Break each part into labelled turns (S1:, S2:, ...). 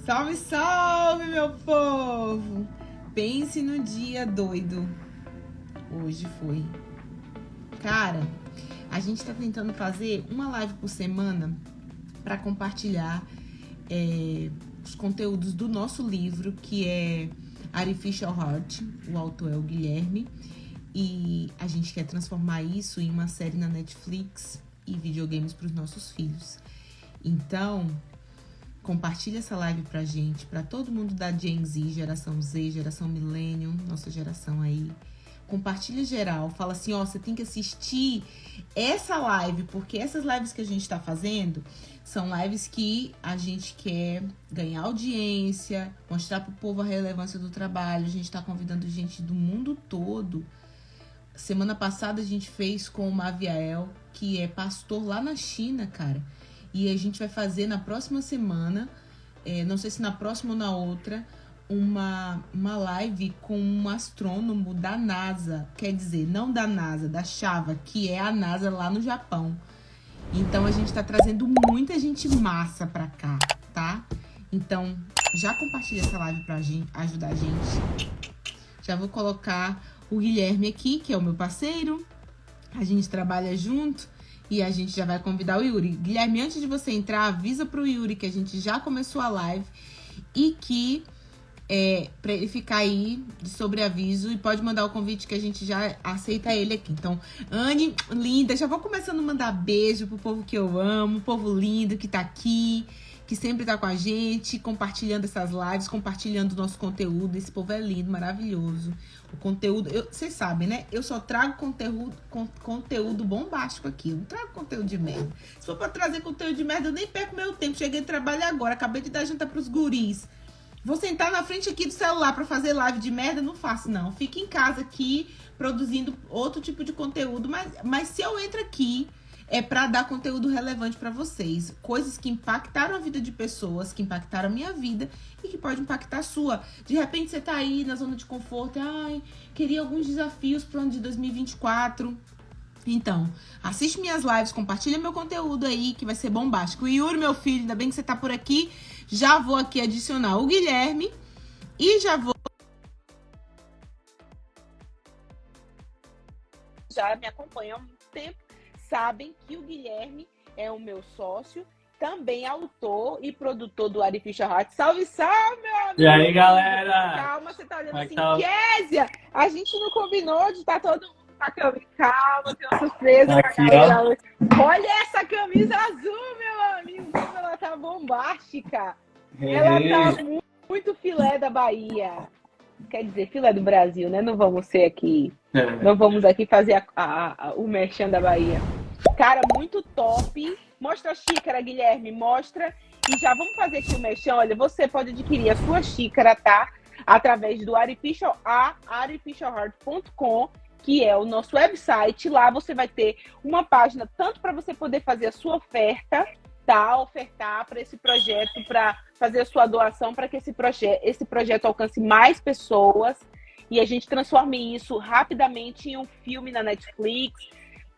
S1: Salve, salve, meu povo! Pense no dia doido. Hoje foi. Cara, a gente tá tentando fazer uma live por semana para compartilhar os conteúdos do nosso livro, que é Artificial Heart. O autor é o Guilherme. E a gente quer transformar isso em uma série na Netflix e videogames para os nossos filhos. Então, compartilha essa live pra gente, pra todo mundo da Gen Z, geração Z, geração Millennium, nossa geração aí. Compartilha geral, fala assim, ó, você tem que assistir essa live, porque essas lives que a gente tá fazendo são lives que a gente quer ganhar audiência, mostrar pro povo a relevância do trabalho. A gente tá convidando gente do mundo todo. Semana passada a gente fez com o Maviael, que é pastor lá na China, cara. E a gente vai fazer na próxima semana, não sei se na próxima ou na outra, uma live com um astrônomo da NASA. Quer dizer, não da NASA, da Chava, que é a NASA lá no Japão. Então a gente tá trazendo muita gente massa pra cá, tá? Então, já compartilha essa live pra ajudar a gente. Já vou colocar o Guilherme aqui, que é o meu parceiro. A gente trabalha junto. E a gente já vai convidar o Yuri. Guilherme, antes de você entrar, avisa pro Yuri que a gente já começou a live e que pra ele ficar aí de sobreaviso e pode mandar o convite que a gente já aceita ele aqui. Então, Anne, linda, já vou começando a mandar beijo pro povo que eu amo, povo lindo que tá aqui, que sempre tá com a gente, compartilhando essas lives, compartilhando o nosso conteúdo. Esse povo é lindo, maravilhoso. O conteúdo, vocês sabem, né? Eu só trago conteúdo bombástico aqui. Eu não trago conteúdo de merda. Se for pra trazer conteúdo de merda, eu nem perco meu tempo. Cheguei a trabalhar agora, acabei de dar janta pros guris. Vou sentar na frente aqui do celular pra fazer live de merda? Não faço, não. Fico em casa aqui, produzindo outro tipo de conteúdo. Mas se eu entro aqui, é pra dar conteúdo relevante pra vocês. Coisas que impactaram a vida de pessoas, que impactaram a minha vida e que pode impactar a sua. De repente você tá aí na zona de conforto. Ai, queria alguns desafios pro ano de 2024. Então, assiste minhas lives, compartilha meu conteúdo aí, que vai ser bombástico. Yuri, meu filho, ainda bem que você tá por aqui. Já vou aqui adicionar o Guilherme e já vou... Já me acompanham há muito tempo, sabem que o Guilherme é o meu sócio, também autor e produtor do Artificial Heart. Salve, salve, meu amigo!
S2: E aí, galera?
S1: Calma, você tá olhando assim,
S2: tá?
S1: Kézia, a gente não combinou de estar todo mundo na câmera. Calma, tem uma surpresa
S2: Aqui,
S1: pra galera hoje. Olha essa camisa azul, meu amigo, como ela tá bombástica. Ela tá muito filé da Bahia. Quer dizer, filé do Brasil, né? Não vamos ser aqui. Não vamos aqui fazer o merchan da Bahia. Cara, muito top. Mostra a xícara, Guilherme. Mostra. E já vamos fazer aqui o merchan. Olha, você pode adquirir a sua xícara, tá? Através do artificialheart.com, que é o nosso website. Lá você vai ter uma página tanto para você poder fazer a sua oferta, tá? Ofertar para esse projeto, para fazer a sua doação, para que esse projeto alcance mais pessoas e a gente transforme isso rapidamente em um filme na Netflix,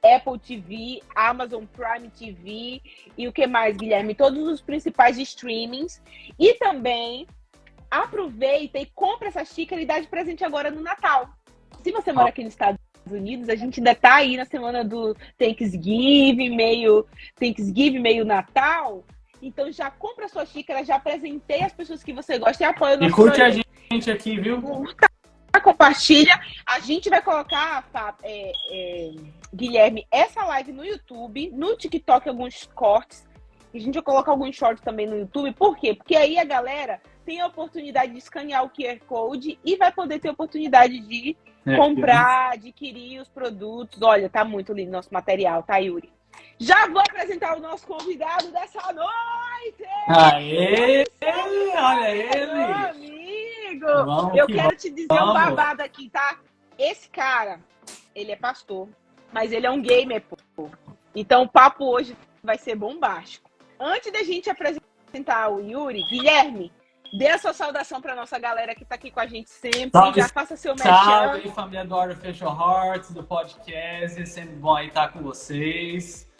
S1: Apple TV, Amazon Prime TV e o que mais, Guilherme? Todos os principais streamings. E também aproveita e compra essa xícara e dá de presente agora no Natal. Se você mora aqui nos Estados Unidos, a gente ainda tá aí na semana do Thanksgiving, meio Natal. Então já compra a sua xícara, já apresentei as pessoas que você gosta e apoia o nosso
S2: projeto. E curte
S1: projeto.
S2: a gente aqui, viu?
S1: Curta, compartilha. A gente vai colocar, Guilherme, essa live no YouTube, no TikTok, alguns cortes. E a gente vai colocar alguns shorts também no YouTube. Por quê? Porque aí a galera tem a oportunidade de escanear o QR Code e vai poder ter a oportunidade de comprar, adquirir os produtos. Olha, tá muito lindo nosso material, tá, Yuri? Já vou apresentar o nosso convidado dessa noite!
S2: Aê! Olha ele!
S1: Meu amigo! Eu quero te dizer um babado aqui, tá? Esse cara, ele é pastor, mas ele é um gamer, pô. Então o papo hoje vai ser bombástico. Antes da gente apresentar o Yuri, Guilherme, dê a sua saudação para nossa galera que está aqui com a gente sempre.
S2: Salve,
S1: já faça seu merchan.
S2: Salve, família do Artificial Heart, do podcast. É sempre bom aí estar com vocês.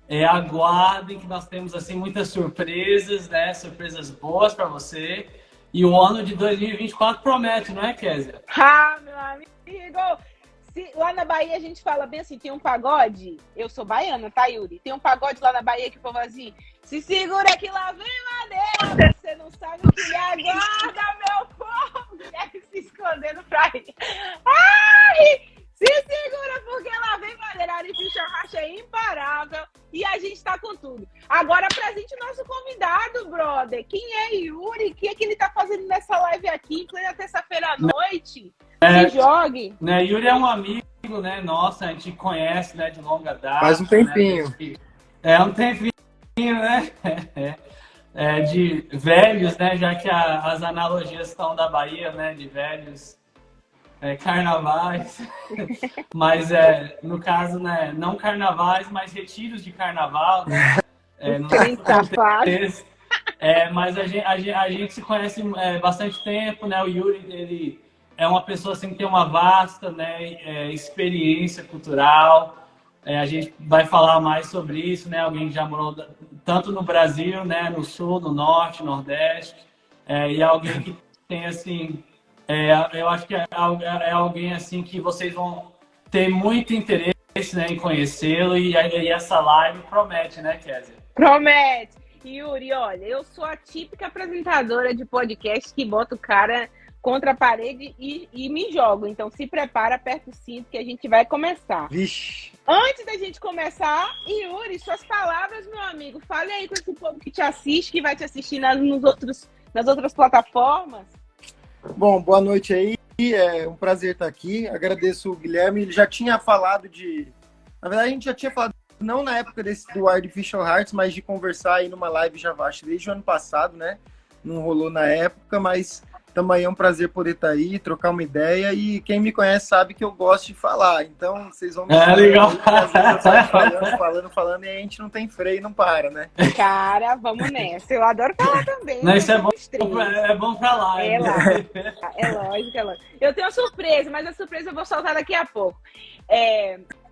S2: Aguardem que nós temos assim muitas surpresas, né? Surpresas boas para você. E o ano de 2024 promete, não é, Kézia?
S1: Ah, meu amigo! Lá na Bahia a gente fala bem assim, tem um pagode, eu sou baiana, tá, Yuri? Tem um pagode lá na Bahia que o povo assim, se segura que lá vem madeira, você não sabe o que lhe aguarda, meu povo! E aí se escondendo pra ir. Ai! Se segura porque lá vem madeira, Arifício Racha é imparável e a gente tá com tudo. Agora apresente o nosso convidado, brother. Quem é Yuri? O que é que ele tá fazendo nessa live aqui, em plena terça-feira à noite? Se jogue.
S2: Né, Yuri é um amigo, né? Nossa, a gente conhece, né, de longa data.
S3: Faz um tempinho.
S2: Né, um tempinho, né? De velhos, né? Já que as analogias estão da Bahia, né? De velhos carnavais. Mas, no caso, né? Não carnavais, mas retiros de carnaval, né? Mas a gente se conhece bastante tempo, né? O Yuri, ele é uma pessoa assim, que tem uma vasta, né, experiência cultural. A gente vai falar mais sobre isso, né? Alguém que já morou tanto no Brasil, né, no Sul, no Norte, Nordeste, e alguém que tem assim, eu acho que é alguém assim que vocês vão ter muito interesse, né, em conhecê-lo, e essa live promete, né, Kézia?
S1: Promete! Yuri, olha, eu sou a típica apresentadora de podcast que bota o cara contra a parede e me jogo. Então se prepara, aperta o cinto que a gente vai começar.
S3: Vixe.
S1: Antes da gente começar, Yuri, suas palavras, meu amigo. Fale aí com esse povo que te assiste, que vai te assistir nas outras plataformas.
S3: Bom, boa noite aí. É um prazer estar aqui. Agradeço o Guilherme. Ele já tinha falado de... Na verdade, a gente já tinha falado, não na época do Artificial Hearts, mas de conversar aí numa live já acho desde o ano passado, né? Não rolou na época, mas também é um prazer poder estar aí, trocar uma ideia. E quem me conhece sabe que eu gosto de falar. Então, vocês vão me
S2: legal.
S3: Às vezes eu saio falando, e a gente não tem freio e não para, né?
S1: Cara, vamos nessa. Eu adoro falar também.
S2: Não, isso é bom pra lá.
S1: É lógico. Eu tenho uma surpresa, mas a surpresa eu vou soltar daqui a pouco.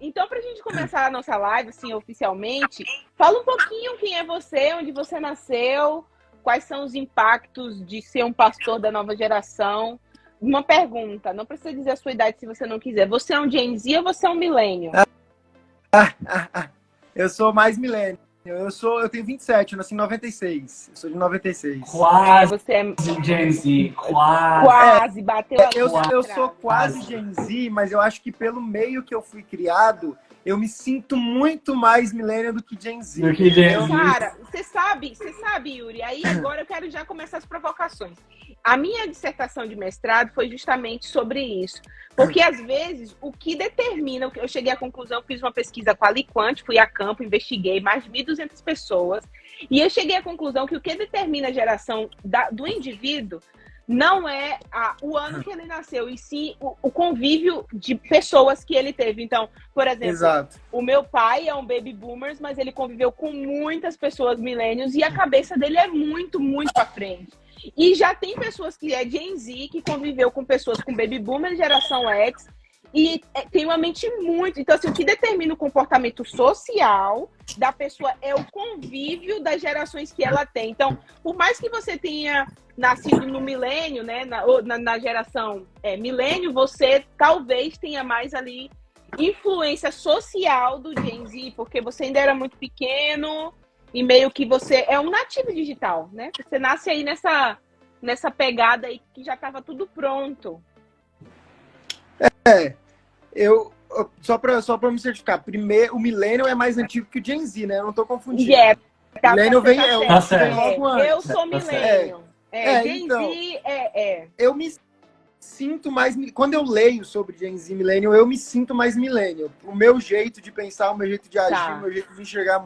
S1: Então, pra gente começar a nossa live, assim, oficialmente, fala um pouquinho quem é você, onde você nasceu, quais são os impactos de ser um pastor da nova geração. Uma pergunta, não precisa dizer a sua idade se você não quiser. Você é um Gen Z ou você é um millennial?
S3: Eu sou mais milênio. Eu tenho 27, eu nasci em 96. Eu sou de 96.
S2: Quase
S1: você é
S2: Gen Z, quase.
S1: Quase, bateu a
S3: Eu sou quase Gen Z, mas eu acho que pelo meio que eu fui criado, eu me sinto muito mais millennial do que Gen Z.
S1: Cara, você sabe, Yuri, aí agora eu quero já começar as provocações. A minha dissertação de mestrado foi justamente sobre isso. Porque, às vezes, o que determina... Eu cheguei à conclusão, fiz uma pesquisa com a Liquant, fui a campo, investiguei mais de 1.200 pessoas, e eu cheguei à conclusão que o que determina a geração do indivíduo não é o ano que ele nasceu, e sim o convívio de pessoas que ele teve. Então, por exemplo,
S3: Exato.
S1: O meu pai é um baby boomer, mas ele conviveu com muitas pessoas millennials e a cabeça dele é muito, muito à frente. E já tem pessoas que é Gen Z, que conviveu com pessoas com baby boomer, geração X, e tem uma mente muito... Então, assim, o que determina o comportamento social da pessoa é o convívio das gerações que ela tem. Então, por mais que você tenha nascido no milênio, né, na geração milênio, você talvez tenha mais ali influência social do Gen Z, porque você ainda era muito pequeno e meio que você é um nativo digital, né? Você nasce aí nessa pegada aí que já estava tudo pronto.
S3: Só para me certificar, primeiro, o Millennial é mais antigo que o Gen Z, né? Eu não tô confundindo.
S1: O
S3: Millennial vem
S2: logo
S3: antes.
S1: Eu sou Millennial. Gen
S3: então,
S1: Z
S3: eu me sinto mais... Quando eu leio sobre Gen Z Millennial, eu me sinto mais Millennial. O meu jeito de pensar, o meu jeito de agir, o meu jeito de enxergar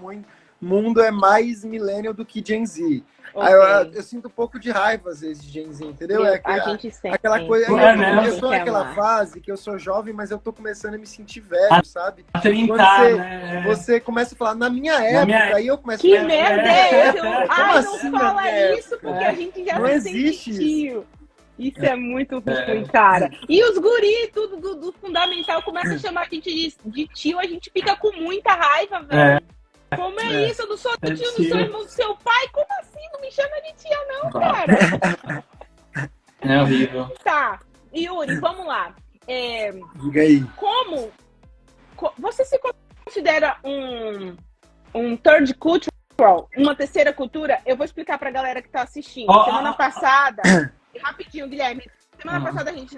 S3: mundo é mais Millennial do que Gen Z.
S1: Okay.
S3: Eu sinto um pouco de raiva, às vezes, de Gen Z, entendeu?
S1: A gente sente.
S3: Aquela coisa... Eu tô naquela fase que eu sou jovem, mas eu tô começando a me sentir velho, sabe? Você começa a falar, na minha época, aí eu começo
S1: a
S3: falar...
S1: Que merda é isso? Ai, não
S3: assim,
S1: fala isso, porque a gente já
S3: não
S1: se
S3: existe
S1: sentiu. Isso é muito ruim, cara. E os guris, tudo do fundamental, começa a chamar a gente de tio, a gente fica com muita raiva, velho. Como é isso? Eu não sou tio, não sou
S2: tia.
S1: irmão do seu pai? Como assim? Não me chama de tia, não, cara.
S2: É horrível.
S1: Tá. Yuri, vamos lá.
S3: Diga aí.
S1: Você se considera um third cultural, uma terceira cultura? Eu vou explicar pra galera que tá assistindo. Semana passada, rapidinho, Guilherme. Semana passada a gente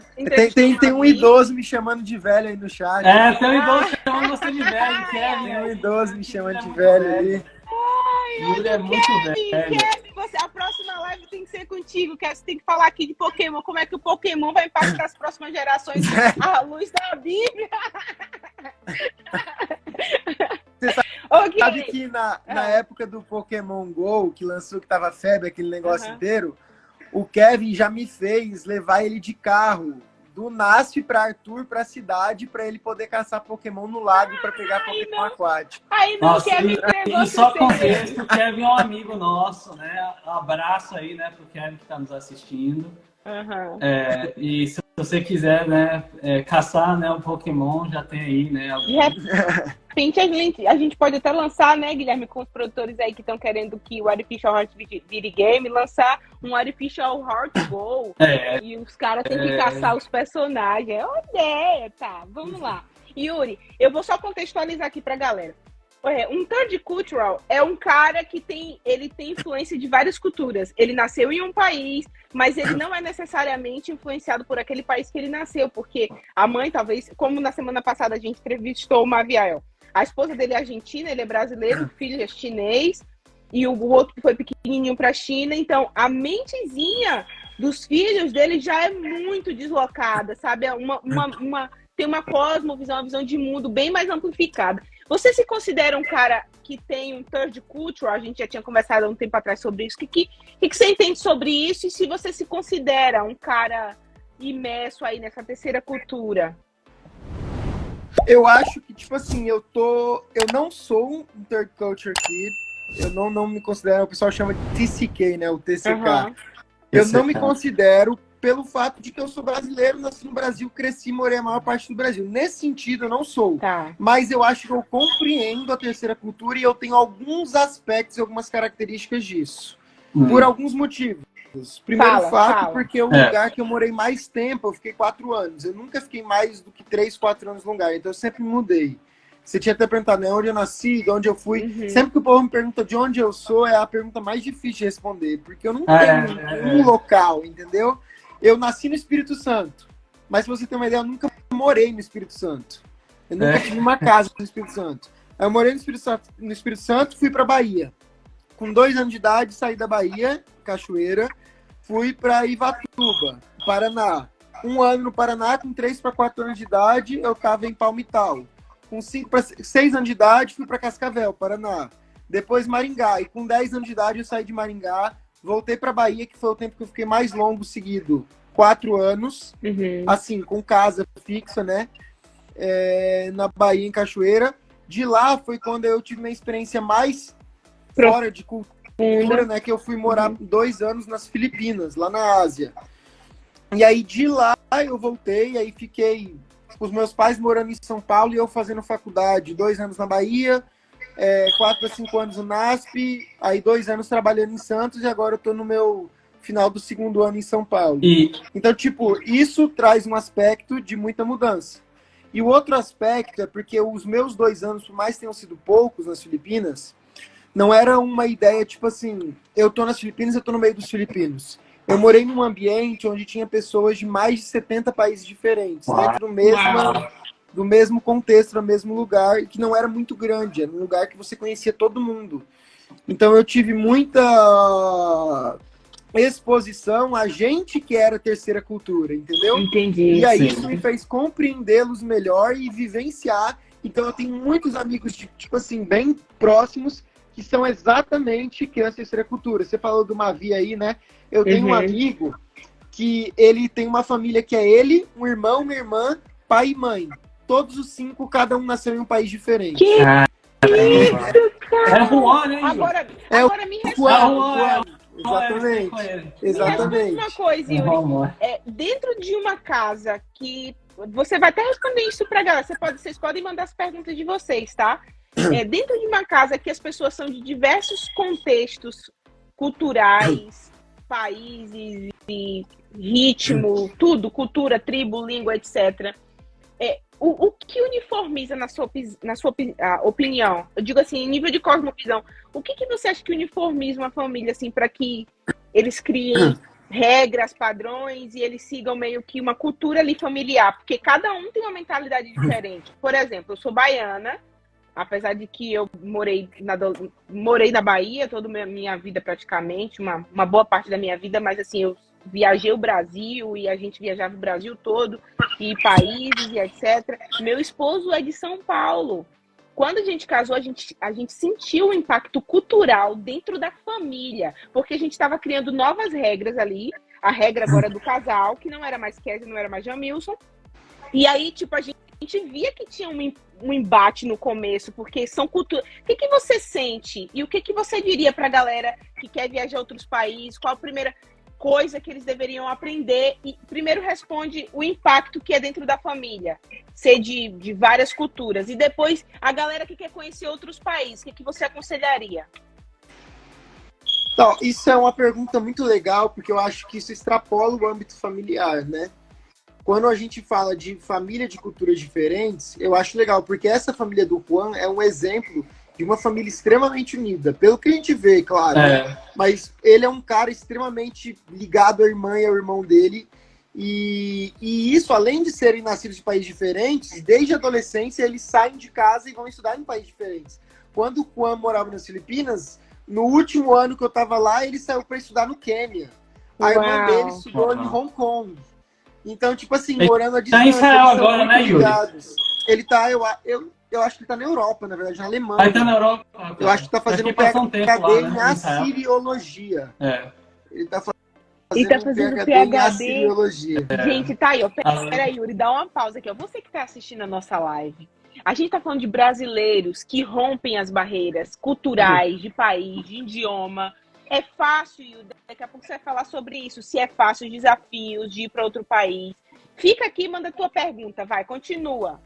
S3: Tem um idoso me chamando de velho aí no chat.
S2: Tem um idoso chamando você de velho, Kevin.
S3: Tem um idoso me chamando de velho aí.
S2: Yuri é muito velho.
S1: Kevin, a próxima live tem que ser contigo, Kevin. Você tem que falar aqui de Pokémon. Como é que o Pokémon vai impactar as próximas gerações à luz da Bíblia?
S3: Você sabe que na época do Pokémon GO, que lançou, que tava febre, aquele negócio inteiro, o Kevin já me fez levar ele de carro do NASF pra Arthur, pra cidade, pra ele poder caçar Pokémon no lago pra pegar Pokémon aquático.
S1: Aí não, Kevin entregou
S2: só contexto, o Kevin é um amigo nosso, né? Um abraço aí, né, pro Kevin que tá nos assistindo. E se você quiser, né, caçar, né, um Pokémon, já tem aí, né?
S1: De repente a gente pode até lançar, né, Guilherme, com os produtores aí que estão querendo que o Artificial Heart vire game, lançar um Artificial Heart Go. E os caras têm que caçar os personagens. É uma ideia, tá? Vamos lá. Yuri, eu vou só contextualizar aqui pra galera. Um third cultural é um cara que ele tem influência de várias culturas. Ele nasceu em um país, mas ele não é necessariamente influenciado por aquele país que ele nasceu, porque a mãe, talvez, como na semana passada a gente entrevistou o Maviel, a esposa dele é argentina, ele é brasileiro, o filho é chinês, e o outro que foi pequenininho para a China. Então, a mentezinha dos filhos dele já é muito deslocada, sabe? Tem uma cosmovisão, uma visão de mundo bem mais amplificada. Você se considera um cara que tem um third culture? A gente já tinha conversado há um tempo atrás sobre isso. O que você entende sobre isso? E se você se considera um cara imerso aí nessa terceira cultura?
S3: Eu acho que, tipo assim, eu não sou um third culture kid. Eu não me considero, o pessoal chama de TCK, né? O TCK. Eu não me considero pelo fato de que eu sou brasileiro, nasci no Brasil, cresci, morei a maior parte do Brasil. Nesse sentido, eu não sou.
S1: Tá.
S3: Mas eu acho que eu compreendo a terceira cultura e eu tenho alguns aspectos e algumas características disso. Por alguns motivos. Primeiro fato, porque é o lugar que eu morei mais tempo, eu fiquei 4 anos. Eu nunca fiquei mais do que 3, 4 anos no lugar, então eu sempre me mudei. Você tinha até perguntado, né, onde eu nasci, de onde eu fui. Sempre que o povo me pergunta de onde eu sou, é a pergunta mais difícil de responder, porque eu não tenho um local, entendeu? Eu nasci no Espírito Santo, mas se você ter uma ideia, eu nunca morei no Espírito Santo. Eu nunca tive uma casa no Espírito Santo. Aí eu morei no Espírito Santo, fui para Bahia. Com 2 anos de idade, saí da Bahia, Cachoeira, fui para Ivatuba, Paraná. 1 ano no Paraná, com 3 para 4 anos de idade, eu estava em Palmital. Com 5 para 6 anos de idade, fui para Cascavel, Paraná. Depois Maringá. E com 10 anos de idade, eu saí de Maringá, voltei para Bahia, que foi o tempo que eu fiquei mais longo seguido. 4 anos, assim, com casa fixa, né? Na Bahia, em Cachoeira. De lá foi quando eu tive minha experiência mais fora de cultura, né? Que eu fui morar 2 anos nas Filipinas, lá na Ásia. E aí, de lá, eu voltei, aí fiquei com os meus pais morando em São Paulo e eu fazendo faculdade. 2 anos na Bahia, 4 a 5 anos no NASP, aí 2 anos trabalhando em Santos e agora eu tô no meu final do 2º ano em São Paulo. Então, tipo, isso traz um aspecto de muita mudança. E o outro aspecto é porque os meus 2 anos, por mais que tenham sido poucos nas Filipinas, não era uma ideia, tipo assim, eu tô nas Filipinas, eu tô no meio dos filipinos. Eu morei num ambiente onde tinha pessoas de mais de 70 países diferentes, dentro do mesmo contexto, no mesmo lugar, que não era muito grande, era um lugar que você conhecia todo mundo. Então eu tive muita exposição a gente que era terceira cultura, entendeu?
S1: Entendi.
S3: E aí isso me fez compreendê-los melhor e vivenciar. Então eu tenho muitos amigos, tipo assim, bem próximos, que são exatamente crianças de terceira cultura. Você falou do Mavi aí, né? Eu tenho um amigo que ele tem uma família que é ele, um irmão, uma irmã, pai e mãe. Todos os 5, cada um nasceu em um país diferente.
S1: Que isso, cara?
S2: É Juan, né?
S1: Agora me responde.
S3: Exatamente.
S1: Uma coisa, Yuri. Dentro de uma casa que... Você vai até responder isso pra galera. Vocês podem mandar as perguntas de vocês, tá? dentro de uma casa que as pessoas são de diversos contextos culturais, países e ritmo, tudo, cultura, tribo, língua, etc. O que uniformiza, na sua opinião? Eu digo assim, em nível de cosmovisão, o que você acha que uniformiza uma família, assim, para que eles criem regras, padrões e eles sigam meio que uma cultura ali familiar? Porque cada um tem uma mentalidade diferente. Por exemplo, eu sou baiana, apesar de que eu morei na Bahia toda a minha vida praticamente, uma boa parte da minha vida, mas assim, eu viajei o Brasil e a gente viajava o Brasil todo, e países e etc. Meu esposo é de São Paulo. Quando a gente casou, a gente sentiu o impacto cultural dentro da família, porque a gente estava criando novas regras ali, a regra agora do casal, que não era mais Kézia, não era mais Jamilson, e aí, tipo, a gente via que tinha um embate no começo, porque são culturas. O que você sente? E o que você diria pra galera que quer viajar a outros países? Qual a primeira coisa que eles deveriam aprender? E primeiro responde o impacto que é dentro da família, ser de várias culturas. E depois, a galera que quer conhecer outros países, o que você aconselharia?
S3: Então, isso é uma pergunta muito legal, porque eu acho que isso extrapola o âmbito familiar, né? Quando a gente fala de família de culturas diferentes, eu acho legal, porque essa família do Juan é um exemplo de uma família extremamente unida. Pelo que a gente vê, claro. Né? Mas ele é um cara extremamente ligado à irmã e ao irmão dele. E isso, além de serem nascidos de países diferentes, desde a adolescência eles saem de casa e vão estudar em países diferentes. Quando o Juan morava nas Filipinas, no último ano que eu estava lá, ele saiu para estudar no Quênia. A irmã dele estudou em Hong Kong. Então, tipo assim, morando a distância...
S2: Tá em Israel agora, né, Yuri?
S3: Ele tá, eu acho que ele tá na Europa, na verdade, na Alemanha.
S2: Vai estar na Europa.
S3: Eu acho que tá fazendo um PhD em assiriologia. Ele tá fazendo um PhD em assiriologia.
S1: Gente, tá aí, ó. Pera aí, Yuri, dá uma pausa aqui, ó. Você que tá assistindo a nossa live, a gente tá falando de brasileiros que rompem as barreiras culturais, de país, de idioma. É fácil, Yuri, daqui a pouco você vai falar sobre isso, se é fácil os desafios de ir para outro país. Fica aqui e manda a tua pergunta, vai, continua.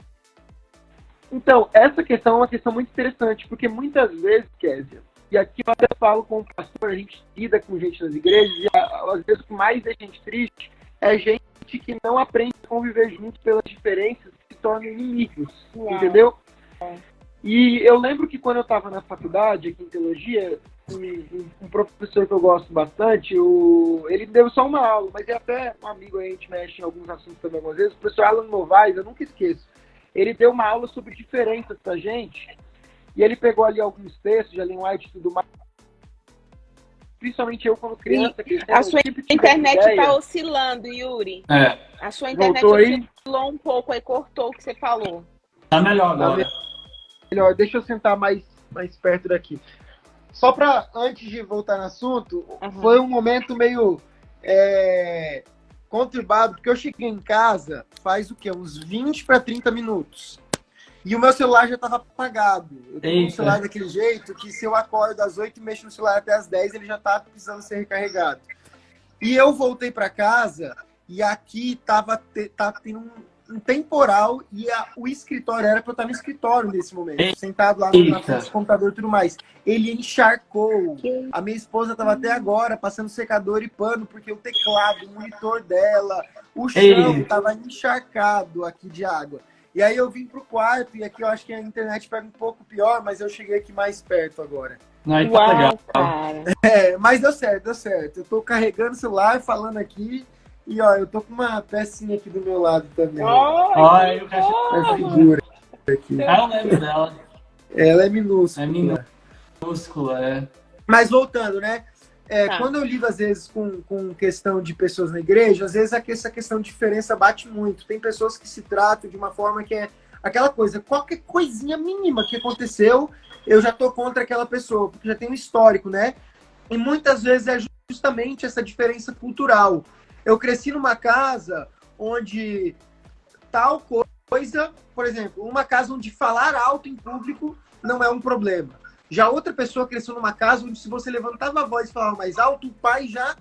S3: Então, essa questão é uma questão muito interessante, porque muitas vezes, Kézia, e aqui eu até falo com o pastor, a gente lida com gente nas igrejas, e às vezes o que mais deixa a gente triste é gente que não aprende a conviver junto pelas diferenças, que se tornam inimigos, entendeu? E eu lembro que quando eu estava na faculdade, aqui em teologia, um professor que eu gosto bastante, ele deu só uma aula, mas é até um amigo, a gente mexe em alguns assuntos também algumas vezes, o professor Alan Novaes, eu nunca esqueço. Ele deu uma aula sobre diferenças pra gente, e ele pegou ali alguns textos de Ellen White e tudo mais. Principalmente eu, quando criança...
S1: A sua internet tá oscilando, Yuri. A sua internet oscilou um pouco, aí cortou o que você falou.
S2: Tá melhor agora.
S3: Melhor, deixa eu sentar mais perto daqui. Só pra, antes de voltar no assunto, foi um momento meio conturbado, porque eu cheguei em casa faz o quê? Uns 20 para 30 minutos. E o meu celular já estava apagado. Eu tenho um celular daquele jeito que se eu acordo às 8 e mexo no celular até às 10, ele já tá precisando ser recarregado. E eu voltei para casa e aqui tava tendo um temporal e o escritório era para eu estar no escritório nesse momento, sentado lá na frente do computador e tudo mais. Ele encharcou. A minha esposa estava até agora passando secador e pano, porque o teclado, o monitor dela, o chão estava encharcado aqui de água. E aí eu vim pro quarto e aqui eu acho que a internet pega um pouco pior, mas eu cheguei aqui mais perto agora.
S2: Não, tá legal.
S3: Mas deu certo. Eu tô carregando o celular, falando aqui. E ó, eu tô com uma pecinha aqui do meu lado também.
S2: Olha,
S3: essa figura aqui.
S2: Eu lembro dela.
S3: Ela é minúscula. Mas voltando, né? Quando eu lido, às vezes, com questão de pessoas na igreja, às vezes essa questão de diferença bate muito. Tem pessoas que se tratam de uma forma que é aquela coisa, qualquer coisinha mínima que aconteceu, eu já tô contra aquela pessoa, porque já tem um histórico, né? E muitas vezes é justamente essa diferença cultural. Eu cresci numa casa onde tal coisa, por exemplo, uma casa onde falar alto em público não é um problema. Já outra pessoa cresceu numa casa onde se você levantava a voz e falava mais alto, o pai já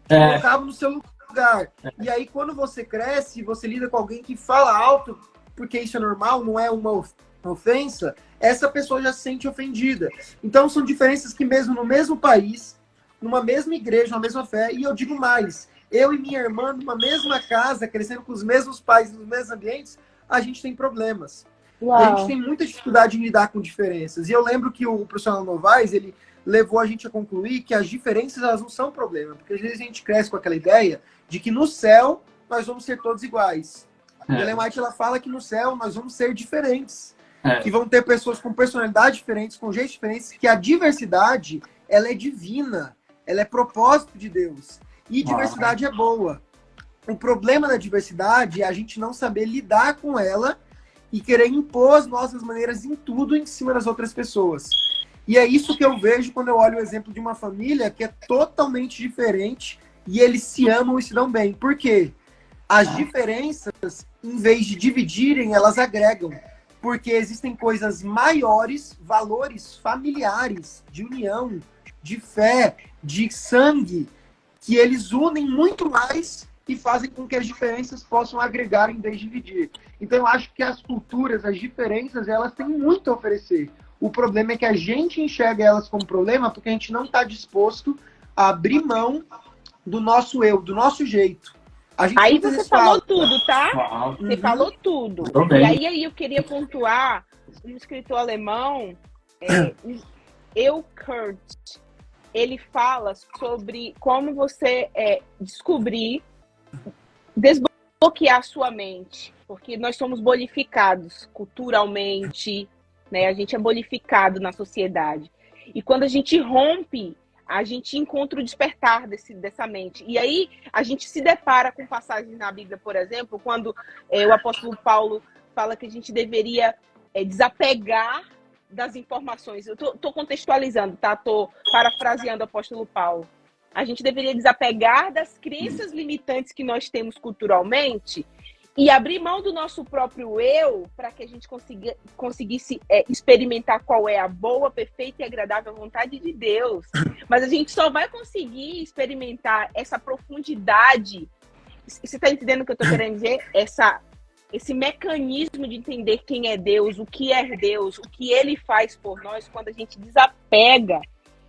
S3: colocava no seu lugar. E aí, quando você cresce, você lida com alguém que fala alto, porque isso é normal, não é uma ofensa, essa pessoa já se sente ofendida. Então, são diferenças que mesmo no mesmo país, numa mesma igreja, numa mesma fé, e eu digo mais, eu e minha irmã, numa mesma casa, crescendo com os mesmos pais, nos mesmos ambientes, a gente tem problemas.
S4: Uau.
S3: E a gente tem muita dificuldade em lidar com diferenças. E eu lembro que o professor Novaes, ele levou a gente a concluir que as diferenças, elas não são problema. Porque às vezes a gente cresce com aquela ideia de que no céu nós vamos ser todos iguais. E a Ellen White, ela fala que no céu nós vamos ser diferentes. Que vão ter pessoas com personalidades diferentes, com jeitos diferentes, que a diversidade, ela é divina. Ela é propósito de Deus. E diversidade é boa. O problema da diversidade é a gente não saber lidar com ela e querer impor as nossas maneiras em tudo em cima das outras pessoas. E é isso que eu vejo quando eu olho o exemplo de uma família que é totalmente diferente e eles se amam e se dão bem. Por quê? As diferenças, em vez de dividirem, elas agregam. Porque existem coisas maiores, valores familiares, de união, de fé, de sangue, que eles unem muito mais e fazem com que as diferenças possam agregar em vez de dividir. Então eu acho que as culturas, as diferenças, elas têm muito a oferecer. O problema é que a gente enxerga elas como problema porque a gente não está disposto a abrir mão do nosso eu, do nosso jeito.
S4: Aí você falou tudo, tá?
S2: Uau.
S4: Você falou tudo.
S2: Tô bem.
S4: E aí eu queria pontuar um escritor alemão, Kurt. Ele fala sobre como você desbloquear a sua mente. Porque nós somos bolificados culturalmente, né? A gente é bolificado na sociedade. E quando a gente rompe, a gente encontra o despertar dessa mente. E aí a gente se depara com passagens na Bíblia, por exemplo, quando o apóstolo Paulo fala que a gente deveria desapegar das informações. Eu tô contextualizando, tá? Tô parafraseando o apóstolo Paulo. A gente deveria desapegar das crenças limitantes que nós temos culturalmente e abrir mão do nosso próprio eu para que a gente conseguisse experimentar qual é a boa, perfeita e agradável vontade de Deus. Mas a gente só vai conseguir experimentar essa profundidade. Você está entendendo o que eu estou querendo dizer? Esse mecanismo de entender quem é Deus, o que é Deus, o que Ele faz por nós, quando a gente desapega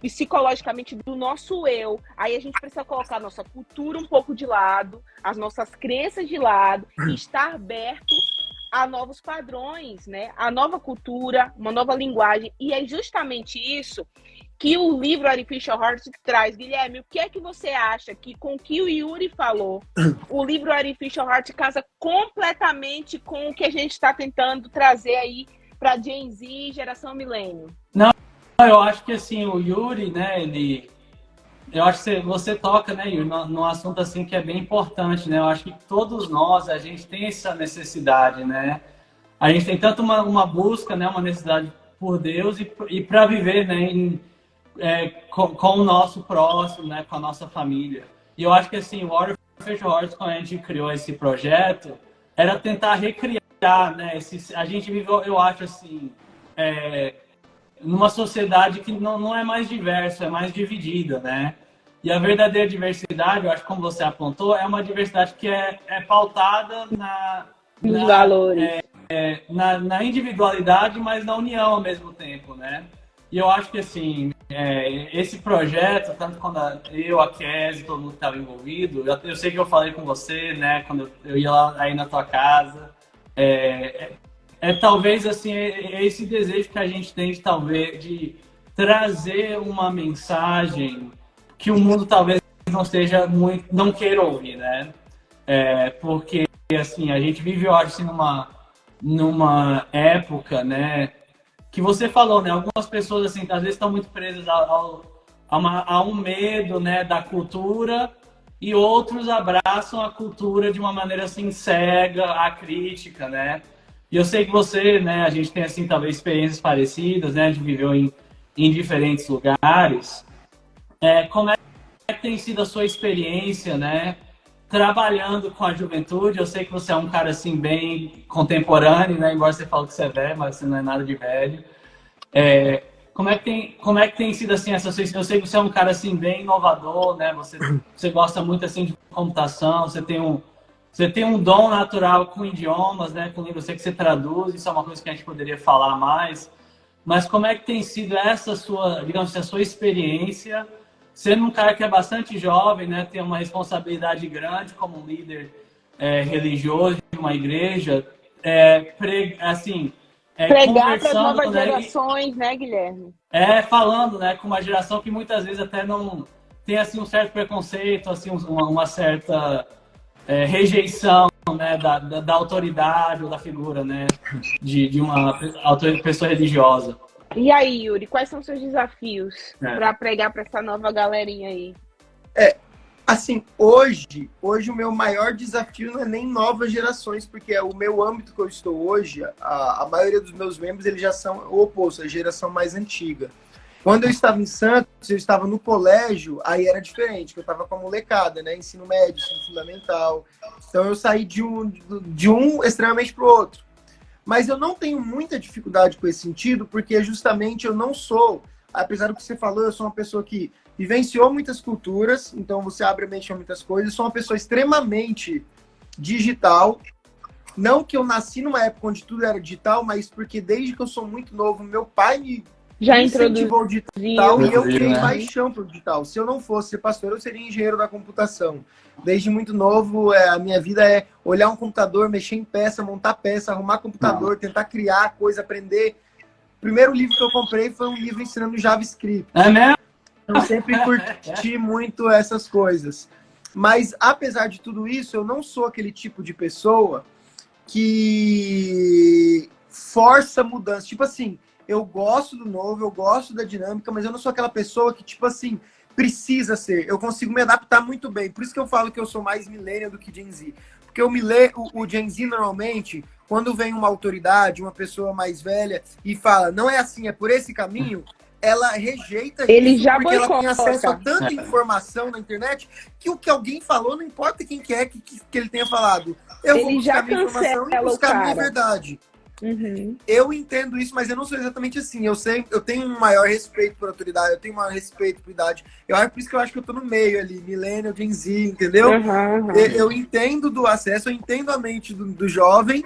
S4: psicologicamente do nosso eu. Aí a gente precisa colocar a nossa cultura um pouco de lado, as nossas crenças de lado, e estar aberto a novos padrões, né? A nova cultura, uma nova linguagem. E é justamente isso que o livro Artificial Heart traz. Guilherme, o que é que você acha que com o que o Yuri falou, o livro Artificial Heart casa completamente com o que a gente está tentando trazer aí para Gen Z e geração milênio?
S2: Eu acho que assim, o Yuri, né, eu acho que você toca, né, Yuri, num assunto assim que é bem importante, né? Eu acho que todos nós, a gente tem essa necessidade, né? A gente tem tanto uma busca, né, uma necessidade por Deus e para viver, né, com o nosso próximo, né, com a nossa família. E eu acho que assim, o Artificial Heart, quando a gente criou esse projeto, era tentar recriar, né, a gente vive, eu acho assim, numa sociedade que não é mais diversa, é mais dividida, né? E a verdadeira diversidade, eu acho que como você apontou, é uma diversidade que é pautada
S4: nos valores.
S2: Na individualidade, mas na união ao mesmo tempo, né? E eu acho que, assim, esse projeto, tanto quando a Kézia, todo mundo que estava envolvido, eu sei que eu falei com você, né? Quando eu ia lá aí na tua casa, talvez assim esse desejo que a gente tem de trazer uma mensagem que o mundo talvez não queira ouvir, né? Porque assim a gente vive, eu acho, assim, numa época, né? Que você falou, né? Algumas pessoas assim às vezes estão muito presas a um medo, né? Da cultura. E outros abraçam a cultura de uma maneira assim cega, acrítica, né? E eu sei que você, né, a gente tem, assim, talvez experiências parecidas, né, a gente viveu em diferentes lugares. Como é que tem sido a sua experiência, né, trabalhando com a juventude? Eu sei que você é um cara, assim, bem contemporâneo, né, embora você fale que você é velho, mas você não é nada de velho. Como é que tem sido, assim, essa sua... Eu sei que você é um cara, assim, bem inovador, né, você gosta muito, assim, de computação, você tem um dom natural com idiomas, né? Com livros, eu sei que você traduz, isso é uma coisa que a gente poderia falar mais. mas como é que tem sido essa sua, digamos assim, a sua experiência, sendo um cara que é bastante jovem, né, tem uma responsabilidade grande como um líder religioso de uma igreja,
S4: Pregar para as
S2: conversando,
S4: novas
S2: né,
S4: gerações, né, Guilherme?
S2: falando, né, com uma geração que muitas vezes até não tem assim um certo preconceito, assim uma certa rejeição, né, da autoridade ou da figura, né, de uma pessoa religiosa.
S4: E aí, Yuri, quais são os seus desafios para pregar para essa nova galerinha aí?
S3: Assim, hoje o meu maior desafio não é nem novas gerações, porque o meu âmbito que eu estou hoje, a maioria dos meus membros, eles já são o oposto, a geração mais antiga. Quando eu estava em Santos, eu estava no colégio, aí era diferente, que eu estava com a molecada, né? Ensino médio, ensino fundamental. Então eu saí de um extremamente para o outro. Mas eu não tenho muita dificuldade com esse sentido, porque justamente eu não sou, apesar do que você falou, eu sou uma pessoa que vivenciou muitas culturas, então você abre a mente a muitas coisas. Eu sou uma pessoa extremamente digital. Não que eu nasci numa época onde tudo era digital, mas porque desde que eu sou muito novo, meu pai me incentivou o digital e eu criei paixão pelo digital. Se eu não fosse ser pastor, eu seria engenheiro da computação. Desde muito novo, a minha vida é olhar um computador, mexer em peça, montar peça, arrumar computador, tentar criar coisa, aprender. O primeiro livro que eu comprei foi um livro ensinando JavaScript.
S2: É mesmo?
S3: Eu sempre curti muito essas coisas. Mas, apesar de tudo isso, eu não sou aquele tipo de pessoa que força mudança. Tipo assim, eu gosto do novo, eu gosto da dinâmica, mas eu não sou aquela pessoa que, tipo assim, precisa ser. Eu consigo me adaptar muito bem. Por isso que eu falo que eu sou mais millennial do que Gen Z. Porque o Gen Z, normalmente, quando vem uma autoridade, uma pessoa mais velha, e fala, não é assim, é por esse caminho, ela rejeita
S4: Ele
S3: isso
S4: já
S3: porque ela tem
S4: boicota.
S3: acesso a tanta informação na internet que o que alguém falou, não importa quem que é que ele tenha falado. Eu vou
S4: Ele já
S3: buscar minha informação e buscar minha verdade.
S4: Uhum.
S3: Eu entendo isso, mas eu não sou exatamente assim. Eu tenho um maior respeito por autoridade, eu tenho um maior respeito por idade. Por isso que eu acho que eu tô no meio ali, millennial, Gen Z, entendeu? Eu entendo do acesso, eu entendo a mente do jovem,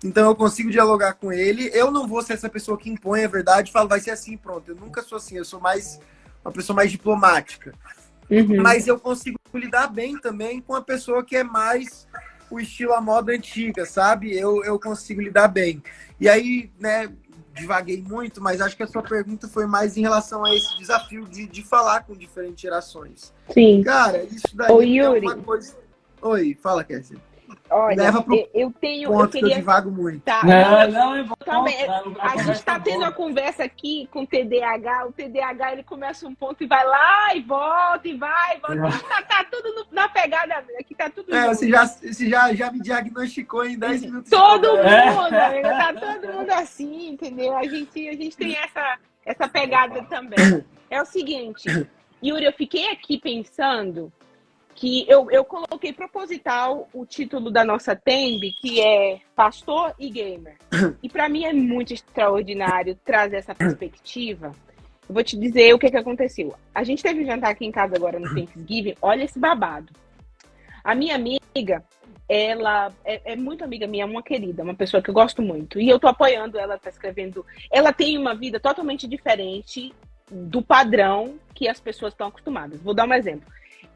S3: então eu consigo dialogar com ele. Eu não vou ser essa pessoa que impõe a verdade e fala, vai ser assim, pronto. Eu nunca sou assim, eu sou uma pessoa mais diplomática. Mas eu consigo lidar bem também com a pessoa que é mais o estilo à moda antiga, sabe? Eu consigo lidar bem. E aí, né, divaguei muito, mas acho que a sua pergunta foi mais em relação a esse desafio de falar com diferentes gerações.
S4: Sim.
S3: Cara, isso daí é uma coisa... Oi, fala, Kézia.
S4: Olha,
S3: leva pro
S4: eu queria...
S3: que eu divago muito.
S4: Tá.
S2: Não, é bom.
S4: Também, a gente está tendo uma conversa aqui com o TDAH. O TDAH, ele começa um ponto e vai lá e volta e vai e volta. Tá tudo na pegada aqui, tá tudo
S3: você já me diagnosticou em 10 minutos.
S4: Todo mundo, amiga, tá todo mundo assim, entendeu? A gente tem essa pegada também. É o seguinte, Yuri, eu fiquei aqui pensando que eu coloquei proposital o título da nossa thumb, que é Pastor e Gamer. E para mim é muito extraordinário trazer essa perspectiva. Eu vou te dizer o que aconteceu. A gente teve um jantar aqui em casa agora no Thanksgiving. Olha esse babado. A minha amiga, ela é muito amiga minha, uma querida, uma pessoa que eu gosto muito. E eu tô apoiando ela, tá escrevendo. Ela tem uma vida totalmente diferente do padrão que as pessoas estão acostumadas. Vou dar um exemplo.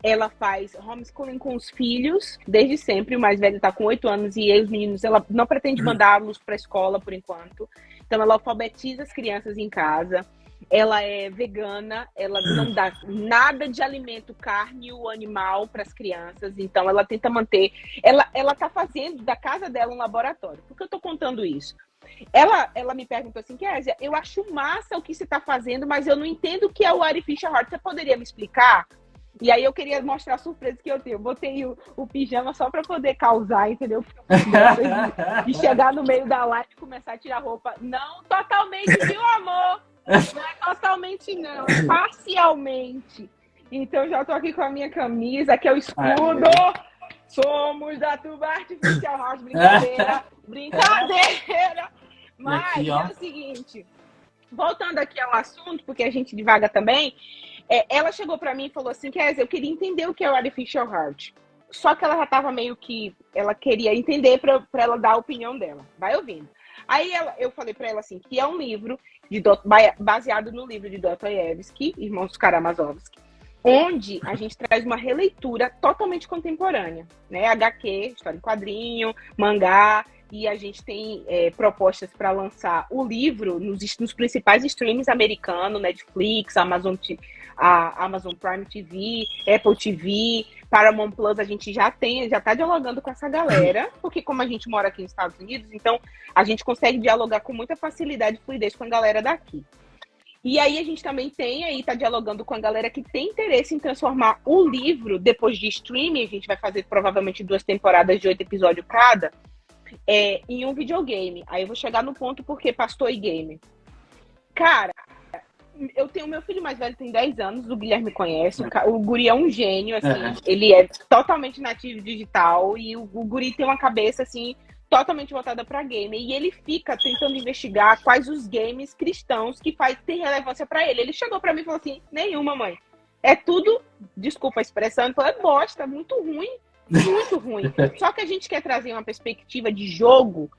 S4: Ela faz homeschooling com os filhos desde sempre. O mais velho está com 8 anos e os meninos, ela não pretende mandá-los para a escola por enquanto. Então, ela alfabetiza as crianças em casa. Ela é vegana, ela não dá nada de alimento, carne ou animal para as crianças. Então, ela tenta manter... Ela está fazendo da casa dela um laboratório. Por que eu estou contando isso? Ela me perguntou assim, Kézia, eu acho massa o que você está fazendo, mas eu não entendo o que é o Artificial Heart. Você poderia me explicar? E aí eu queria mostrar a surpresa que eu tenho. Eu botei o pijama só pra poder causar, entendeu? De chegar no meio da live e começar a tirar roupa. Não totalmente, viu, amor? Não é totalmente, não. Parcialmente. Então já tô aqui com a minha camisa, que é o escudo. Somos da Tuba Artificial House. Brincadeira. Brincadeira. Mas aqui, é o seguinte. Voltando aqui ao assunto, porque a gente divaga também. Ela chegou pra mim e falou assim, Kézia, eu queria entender o que é o Artificial Heart. Só que ela já tava meio que... Ela queria entender pra ela dar a opinião dela. Vai ouvindo. Aí eu falei para ela assim, que é um livro baseado no livro de Dostoiévski, Irmãos Karamazovski, onde a gente traz uma releitura totalmente contemporânea, né? HQ, história em quadrinho, mangá, e a gente tem propostas para lançar o livro nos principais streams americanos, Netflix, Amazon Prime TV, Apple TV, Paramount Plus. A gente já está dialogando com essa galera, porque como a gente mora aqui nos Estados Unidos, então a gente consegue dialogar com muita facilidade e fluidez com a galera daqui. E aí a gente também está dialogando com a galera que tem interesse em transformar o livro, depois de streaming, a gente vai fazer provavelmente 2 temporadas de 8 episódios cada, em um videogame. Aí eu vou chegar no ponto porque pastor e game. Cara, eu tenho meu filho mais velho, tem 10 anos, o Guilherme conhece, o guri é um gênio, assim, ele é totalmente nativo digital e o guri tem uma cabeça, assim, totalmente voltada para game, e ele fica tentando investigar quais os games cristãos que tem relevância para ele. Ele chegou para mim e falou assim, nenhuma, mãe. É tudo, desculpa a expressão, ele falou, é bosta, muito ruim. Muito ruim. Só que a gente quer trazer uma perspectiva de jogo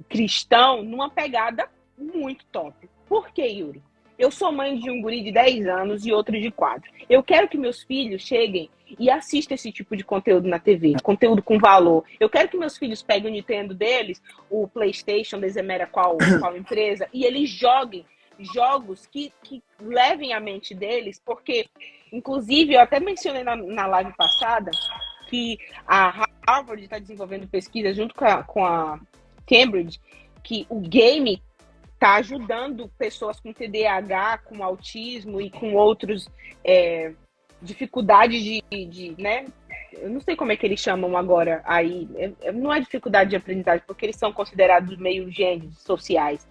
S4: cristão numa pegada muito top. Por quê, Yuri? Eu sou mãe de um guri de 10 anos e outro de 4. Eu quero que meus filhos cheguem e assistam esse tipo de conteúdo na TV, conteúdo com valor. Eu quero que meus filhos peguem o Nintendo deles, o PlayStation, desemera qual empresa, e eles joguem jogos que levem a mente deles, porque, inclusive, eu até mencionei na live passada que a Harvard está desenvolvendo pesquisa junto com a Cambridge, que o game está ajudando pessoas com TDAH, com autismo e com outros dificuldades né? Eu não sei como é que eles chamam agora aí. Não é dificuldade de aprendizagem, porque eles são considerados meio gênios sociais.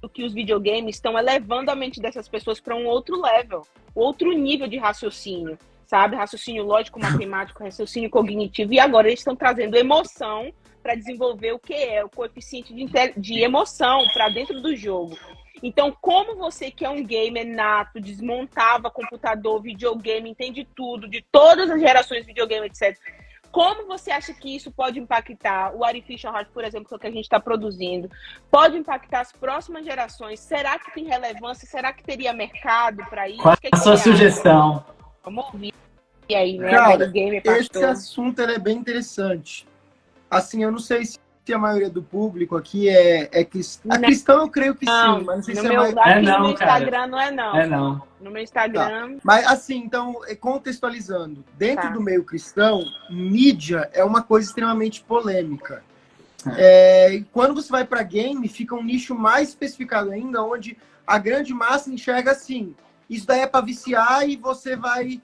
S4: O que os videogames estão elevando a mente dessas pessoas para um outro level, outro nível de raciocínio, sabe? Raciocínio lógico, matemático, raciocínio cognitivo. E agora eles estão trazendo emoção para desenvolver o que é o coeficiente de emoção para dentro do jogo. Então, como você que é um gamer nato, desmontava computador, videogame, entende tudo, de todas as gerações de videogame, etc., como você acha que isso pode impactar o Artificial Heart, por exemplo, que é o que a gente está produzindo? Pode impactar as próximas gerações? Será que tem relevância? Será que teria mercado para isso?
S2: Qual a sua sugestão?
S4: Vamos ouvir aí, né?
S3: Cara,
S4: Gamer,
S3: esse assunto é bem interessante. Assim, eu não sei se a maioria do público aqui é cristão. A cristão eu creio que sim, mas não sei se
S4: no meu Instagram
S2: cara.
S4: Não é não.
S2: É não.
S4: No meu Instagram...
S3: Tá. Mas assim, então, contextualizando, dentro do meio cristão, mídia é uma coisa extremamente polêmica. E quando você vai para game, fica um nicho mais especificado ainda, onde a grande massa enxerga assim, isso daí é para viciar e você vai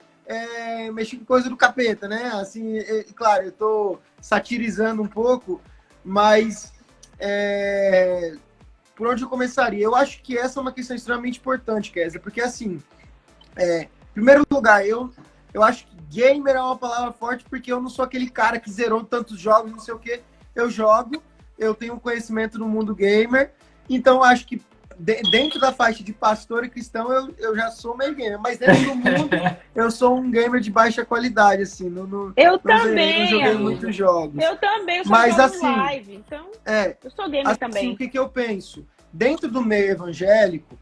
S3: mexer com coisa do capeta, né? Assim, claro, eu tô satirizando um pouco, mas por onde eu começaria? Eu acho que essa é uma questão extremamente importante, Kézia, porque assim, em primeiro lugar, eu acho que gamer é uma palavra forte, porque eu não sou aquele cara que zerou tantos jogos, não sei o que. Eu jogo, eu tenho conhecimento no mundo gamer, então eu acho que dentro da faixa de pastor e cristão eu já sou meio gamer, mas dentro do mundo eu sou um gamer de baixa qualidade, assim.
S4: Eu também.
S3: Não joguei muitos jogos.
S4: Eu também, eu sou
S3: mas, assim,
S4: live, então eu sou gamer
S3: assim,
S4: também.
S3: O que eu penso? Dentro do meio evangélico,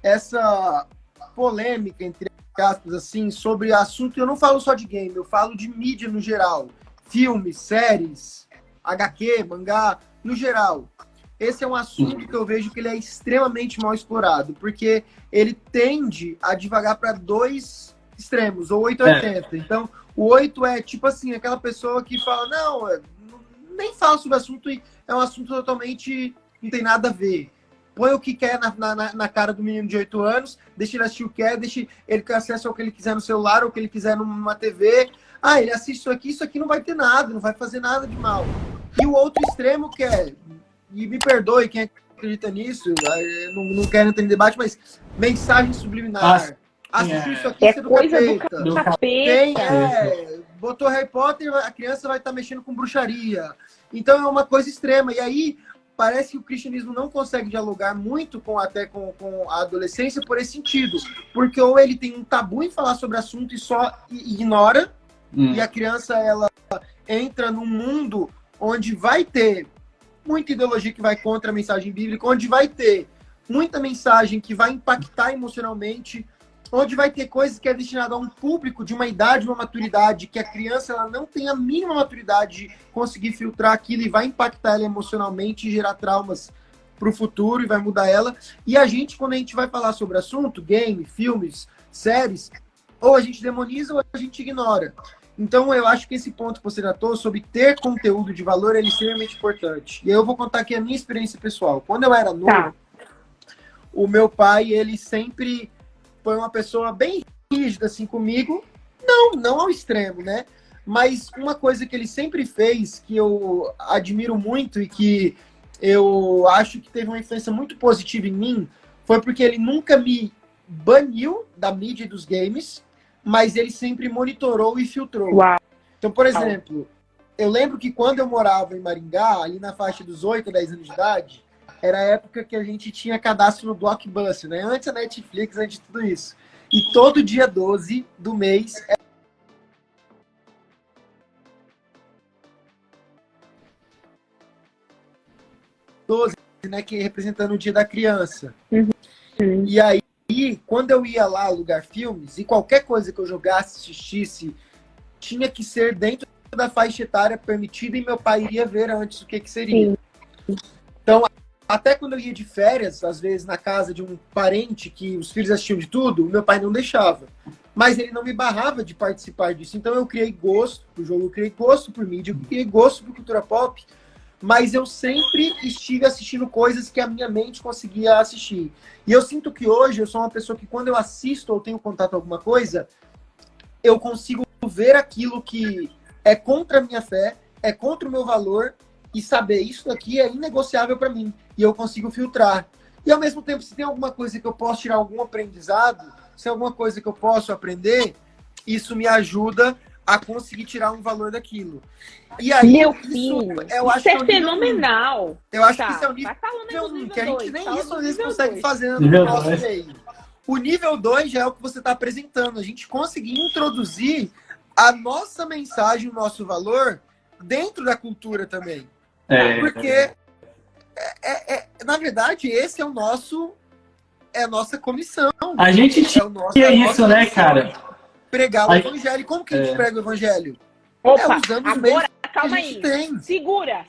S3: essa polêmica, entre aspas, assim, sobre assunto, eu não falo só de game, eu falo de mídia no geral. Filmes, séries, HQ, mangá, no geral. Esse é um assunto que eu vejo que ele é extremamente mal explorado, porque ele tende a divagar para 2 extremos, ou 8 ou 80. Então, o 8 é tipo assim, aquela pessoa que fala, não, nem fala sobre o assunto e é um assunto totalmente, não tem nada a ver. Põe o que quer na cara do menino de 8 anos, deixa ele assistir o que quer, deixa ele ter acesso ao que ele quiser no celular, ou o que ele quiser numa TV. Ah, ele assiste isso aqui não vai ter nada, não vai fazer nada de mal. E o outro extremo que é, e me perdoe quem acredita nisso, não quero entrar em debate, mas mensagem subliminar. Assistiu isso aqui, você
S4: coisa
S3: do capeta. Botou Harry Potter, a criança vai estar mexendo com bruxaria. Então é uma coisa extrema. E aí parece que o cristianismo não consegue dialogar muito com a adolescência por esse sentido. Porque ou ele tem um tabu em falar sobre assunto e só ignora, e a criança ela entra num mundo onde vai ter muita ideologia que vai contra a mensagem bíblica, onde vai ter muita mensagem que vai impactar emocionalmente, onde vai ter coisas que é destinada a um público de uma idade, uma maturidade, que a criança ela não tem a mínima maturidade de conseguir filtrar aquilo e vai impactar ela emocionalmente e gerar traumas para o futuro e vai mudar ela. E a gente, quando a gente vai falar sobre assunto, game, filmes, séries, ou a gente demoniza ou a gente ignora. Então, eu acho que esse ponto que você tratou sobre ter conteúdo de valor é extremamente importante. E eu vou contar aqui a minha experiência pessoal. Quando eu era novo, o meu pai, ele sempre foi uma pessoa bem rígida, assim, comigo. Não ao extremo, né? Mas uma coisa que ele sempre fez, que eu admiro muito e que eu acho que teve uma influência muito positiva em mim, foi porque ele nunca me baniu da mídia e dos games, mas ele sempre monitorou e filtrou.
S4: Uau.
S3: Então, por exemplo, eu lembro que quando eu morava em Maringá, ali na faixa dos 8 a 10 anos de idade, era a época que a gente tinha cadastro no Blockbuster, né? Antes da Netflix, antes de tudo isso. E todo dia 12 do mês... 12, né? Que representando o Dia da Criança.
S4: Uhum.
S3: E aí, quando eu ia lá alugar filmes, e qualquer coisa que eu jogasse, assistisse, tinha que ser dentro da faixa etária permitida e meu pai iria ver antes o que seria. Sim. Então, até quando eu ia de férias, às vezes na casa de um parente que os filhos assistiam de tudo, o meu pai não deixava. Mas ele não me barrava de participar disso. Então eu criei gosto por jogo, eu criei gosto por mídia, eu criei gosto por cultura pop, mas eu sempre estive assistindo coisas que a minha mente conseguia assistir. E eu sinto que hoje eu sou uma pessoa que quando eu assisto ou tenho contato com alguma coisa, eu consigo ver aquilo que é contra a minha fé, é contra o meu valor, e saber isso daqui é inegociável para mim. E eu consigo filtrar. E ao mesmo tempo, se tem alguma coisa que eu posso tirar algum aprendizado, se é alguma coisa que eu posso aprender, isso me ajuda a conseguir tirar um valor daquilo. E aí,
S4: meu
S3: isso,
S4: filho,
S3: eu acho
S4: isso
S3: que
S4: é fenomenal.
S3: Eu acho que isso é o nível
S4: 1,
S3: que a gente nem isso às vezes consegue
S4: 2.
S3: fazer no nosso meio. O nível 2 já é o que você está apresentando. A gente conseguir introduzir a nossa mensagem, o nosso valor dentro da cultura também. Porque, na verdade, esse é o nosso... É a nossa comissão.
S2: A gente tinha isso, né, cara?
S3: Pregar o evangelho. Como que a gente prega o evangelho?
S4: Opa,
S3: usando os
S4: agora,
S3: meios
S4: calma
S3: que a gente
S4: aí.
S3: tem.
S4: Segura.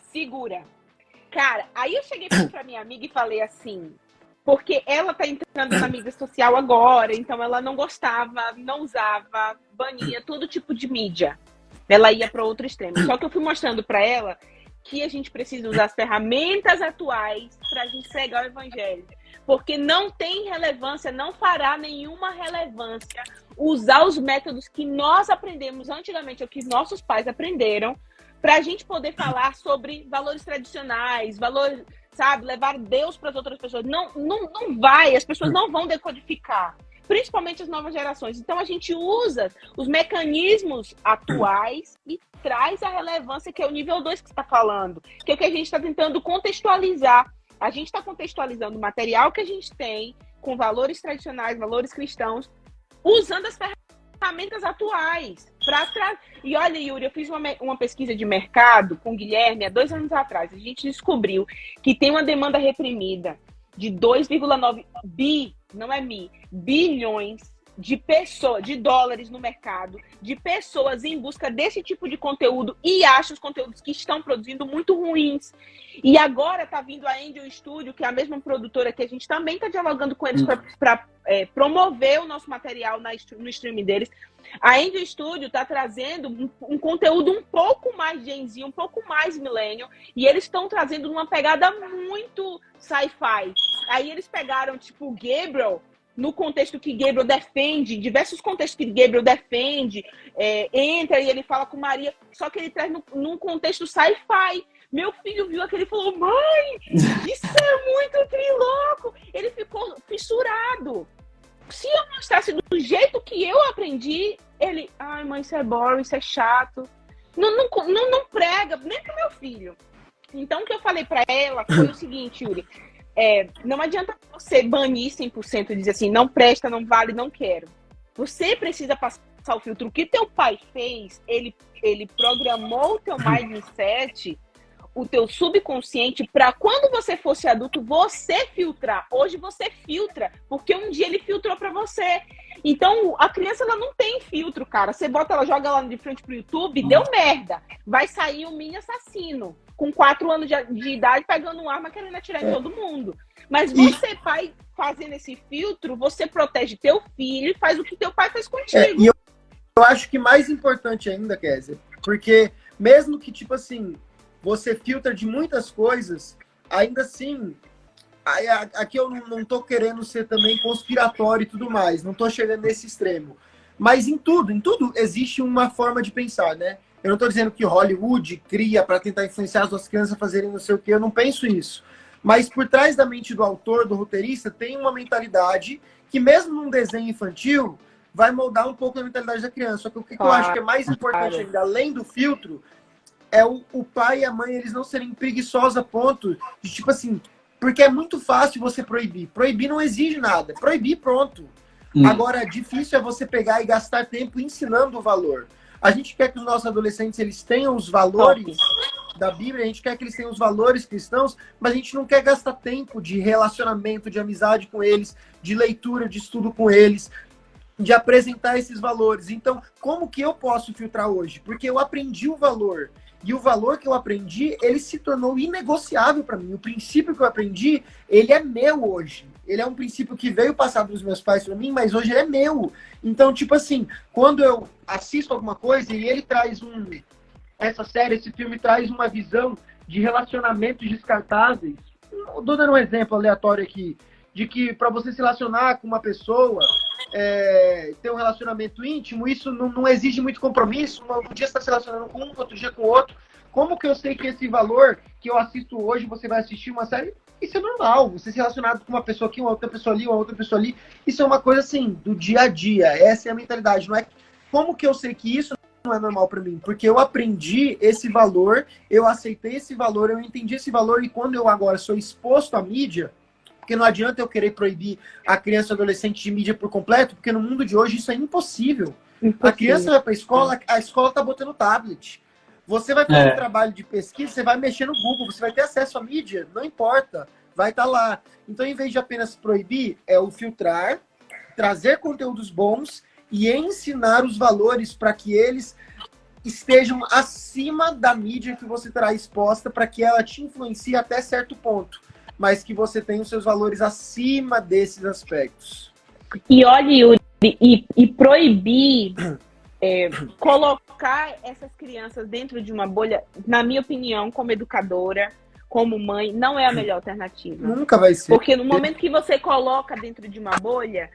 S4: Cara, aí eu cheguei pra minha amiga e falei assim, porque ela tá entrando na mídia social agora, então ela não gostava, não usava, bania todo tipo de mídia. Ela ia para outro extremo. Só que eu fui mostrando para ela que a gente precisa usar as ferramentas atuais para a gente pregar o evangelho. Porque não tem relevância, não fará nenhuma relevância usar os métodos que nós aprendemos antigamente, ou que nossos pais aprenderam, para a gente poder falar sobre valores tradicionais, valores, sabe, levar Deus para as outras pessoas. Não vai, as pessoas não vão decodificar, principalmente as novas gerações. Então a gente usa os mecanismos atuais e traz a relevância que é o nível 2 que você está falando, que é o que a gente está tentando contextualizar. A gente está contextualizando o material que a gente tem com valores tradicionais, valores cristãos, usando as ferramentas atuais. E olha, Yuri, eu fiz uma pesquisa de mercado com o Guilherme há 2 anos atrás. A gente descobriu que tem uma demanda reprimida de 2,9 bilhões de dólares no mercado, de pessoas em busca desse tipo de conteúdo e acham os conteúdos que estão produzindo muito ruins. E agora está vindo a Angel Studio, que é a mesma produtora que a gente também está dialogando com eles para promover o nosso material no streaming deles. A Angel Studio está trazendo um conteúdo um pouco mais Gen Z, um pouco mais millennial, e eles estão trazendo uma pegada muito sci-fi. Aí eles pegaram, tipo, Gabriel, no contexto que Gabriel defende, diversos contextos que Gabriel defende, entra e ele fala com Maria, só que ele traz num contexto sci-fi. Meu filho viu aquele e falou, mãe, isso é muito triloco. Ele ficou fissurado. Se eu mostrasse do jeito que eu aprendi, ele, ai mãe, isso é boring, isso é chato. Não prega, nem pro meu filho. Então o que eu falei pra ela foi o seguinte, Yuri, não adianta você banir 100% e dizer assim, não presta, não vale, não quero. Você precisa passar o filtro. O que teu pai fez, ele programou o teu mindset o teu subconsciente para quando você fosse adulto, você filtrar. Hoje você filtra, porque um dia ele filtrou para você. Então, a criança, ela não tem filtro, cara. Você bota, ela joga lá de frente pro YouTube, deu merda. Vai sair um mini assassino, com 4 anos de idade, pegando uma arma, querendo atirar em todo mundo. Mas você, pai, fazendo esse filtro, você protege teu filho e faz o que teu pai fez contigo.
S3: E eu acho que mais importante ainda, Kézia, porque mesmo que, tipo assim, você filtra de muitas coisas, ainda assim, aqui eu não tô querendo ser também conspiratório e tudo mais, não tô chegando nesse extremo. Mas em tudo existe uma forma de pensar, né? Eu não tô dizendo que Hollywood cria para tentar influenciar as nossas crianças a fazerem não sei o quê, eu não penso isso. Mas por trás da mente do autor, do roteirista, tem uma mentalidade que mesmo num desenho infantil, vai moldar um pouco a mentalidade da criança. Só que o que eu acho que é mais importante ainda, além do filtro, é o pai e a mãe, eles não serem preguiçosos a ponto de, tipo assim, porque é muito fácil você proibir. Proibir não exige nada. Proibir, pronto. Agora, difícil é você pegar e gastar tempo ensinando o valor. A gente quer que os nossos adolescentes, eles tenham os valores da Bíblia, a gente quer que eles tenham os valores cristãos, mas a gente não quer gastar tempo de relacionamento, de amizade com eles, de leitura, de estudo com eles, de apresentar esses valores. Então, como que eu posso filtrar hoje? Porque eu aprendi o valor. E o valor que eu aprendi, ele se tornou inegociável para mim. O princípio que eu aprendi, ele é meu hoje. Ele é um princípio que veio passado dos meus pais para mim, mas hoje ele é meu. Então, tipo assim, quando eu assisto alguma coisa e ele traz essa série, esse filme traz uma visão de relacionamentos descartáveis. Estou dando um exemplo aleatório aqui, de que para você se relacionar com uma pessoa, ter um relacionamento íntimo, isso não exige muito compromisso. Um dia você está se relacionando com um, outro dia com o outro. Como que eu sei que esse valor que eu assisto hoje, você vai assistir uma série? Isso é normal. Você se relacionar com uma pessoa aqui, uma outra pessoa ali, uma outra pessoa ali. Isso é uma coisa assim, do dia a dia. Essa é a mentalidade. Não é como que eu sei que isso não é normal para mim? Porque eu aprendi esse valor, eu aceitei esse valor, eu entendi esse valor, e quando eu agora sou exposto à mídia, porque não adianta eu querer proibir a criança e o adolescente de mídia por completo, porque no mundo de hoje isso é impossível. A criança vai para a escola tá botando tablet. Você vai fazer um trabalho de pesquisa, você vai mexer no Google, você vai ter acesso à mídia, não importa, vai estar lá. Então, em vez de apenas proibir, é o filtrar, trazer conteúdos bons e ensinar os valores para que eles estejam acima da mídia que você terá exposta, para que ela te influencie até certo ponto, mas que você tenha os seus valores acima desses aspectos.
S4: E olha, Yuri, e proibir, colocar essas crianças dentro de uma bolha, na minha opinião, como educadora, como mãe, não é a melhor alternativa.
S3: Nunca vai ser.
S4: Porque no momento que você coloca dentro de uma bolha,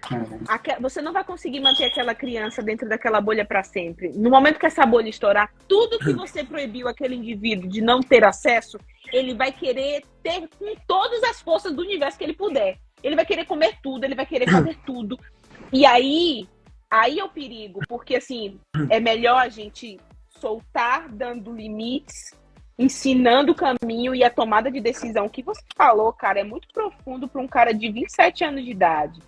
S4: você não vai conseguir manter aquela criança dentro daquela bolha para sempre. No momento que essa bolha estourar, tudo que você proibiu aquele indivíduo de não ter acesso, ele vai querer ter com todas as forças do universo que ele puder. Ele vai querer comer tudo, ele vai querer fazer tudo. E aí é o perigo, porque assim, é melhor a gente soltar, dando limites, ensinando o caminho e a tomada de decisão. O que você falou, cara, é muito profundo para um cara de 27 anos de idade.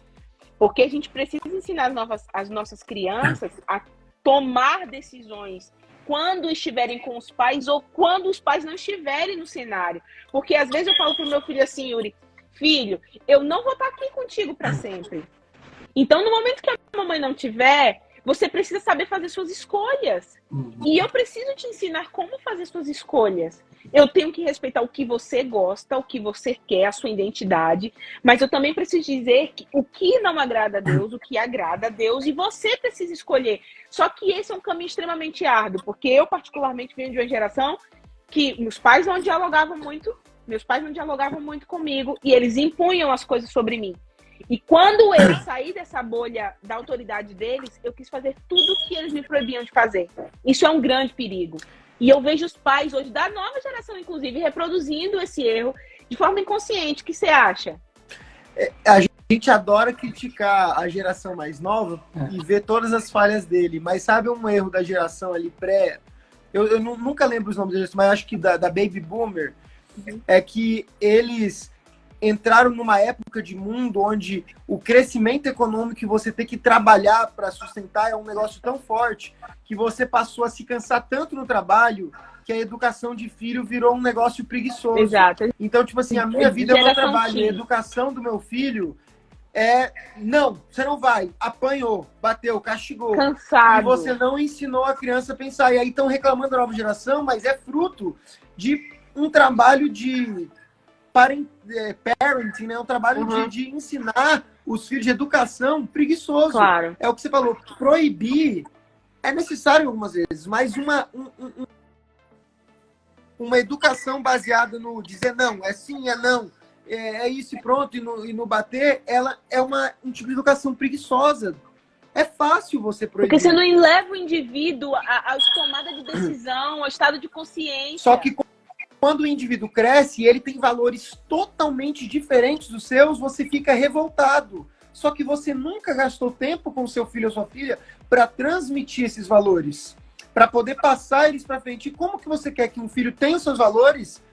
S4: Porque a gente precisa ensinar as nossas crianças a tomar decisões quando estiverem com os pais ou quando os pais não estiverem no cenário. Porque às vezes eu falo pro meu filho assim, Yuri, filho, eu não vou estar aqui contigo para sempre. Então, no momento que a mamãe não tiver, você precisa saber fazer suas escolhas. E eu preciso te ensinar como fazer suas escolhas. Eu tenho que respeitar o que você gosta, o que você quer, a sua identidade. Mas eu também preciso dizer que o que não agrada a Deus, o que agrada a Deus. E você precisa escolher. Só que esse é um caminho extremamente árduo. Porque eu, particularmente, venho de uma geração que meus pais não dialogavam muito. Meus pais não dialogavam muito comigo. E eles impunham as coisas sobre mim. E quando eu saí dessa bolha da autoridade deles, eu quis fazer tudo o que eles me proibiam de fazer. Isso é um grande perigo. E eu vejo os pais hoje, da nova geração, inclusive, reproduzindo esse erro de forma inconsciente. O que você acha?
S3: A gente adora criticar a geração mais nova e ver todas as falhas dele. Mas sabe um erro da geração ali pré... Eu nunca lembro os nomes deles, mas acho que da Baby Boomer, é que eles entraram numa época de mundo onde o crescimento econômico que você tem que trabalhar para sustentar é um negócio tão forte que você passou a se cansar tanto no trabalho que a educação de filho virou um negócio preguiçoso.
S4: Exato.
S3: Então, tipo assim, a minha vida é o meu
S4: Geração
S3: trabalho.
S4: X.
S3: A educação do meu filho é... Não, você não vai. Apanhou, bateu, castigou.
S4: Cansado.
S3: E você não ensinou a criança a pensar. E aí estão reclamando da nova geração, mas é fruto de um trabalho de parenting, né? Um trabalho de ensinar os filhos de educação preguiçoso.
S4: Claro.
S3: É o que você falou. Proibir é necessário algumas vezes, mas uma educação baseada no dizer não, é sim, é não, é isso e pronto, e no bater, ela é um tipo de educação preguiçosa. É fácil você proibir.
S4: Porque você não leva o indivíduo à tomada de decisão, ao estado de consciência.
S3: Só que quando o indivíduo cresce e ele tem valores totalmente diferentes dos seus, você fica revoltado. Só que você nunca gastou tempo com o seu filho ou sua filha para transmitir esses valores, para poder passar eles para frente. E como que você quer que um filho tenha os seus valores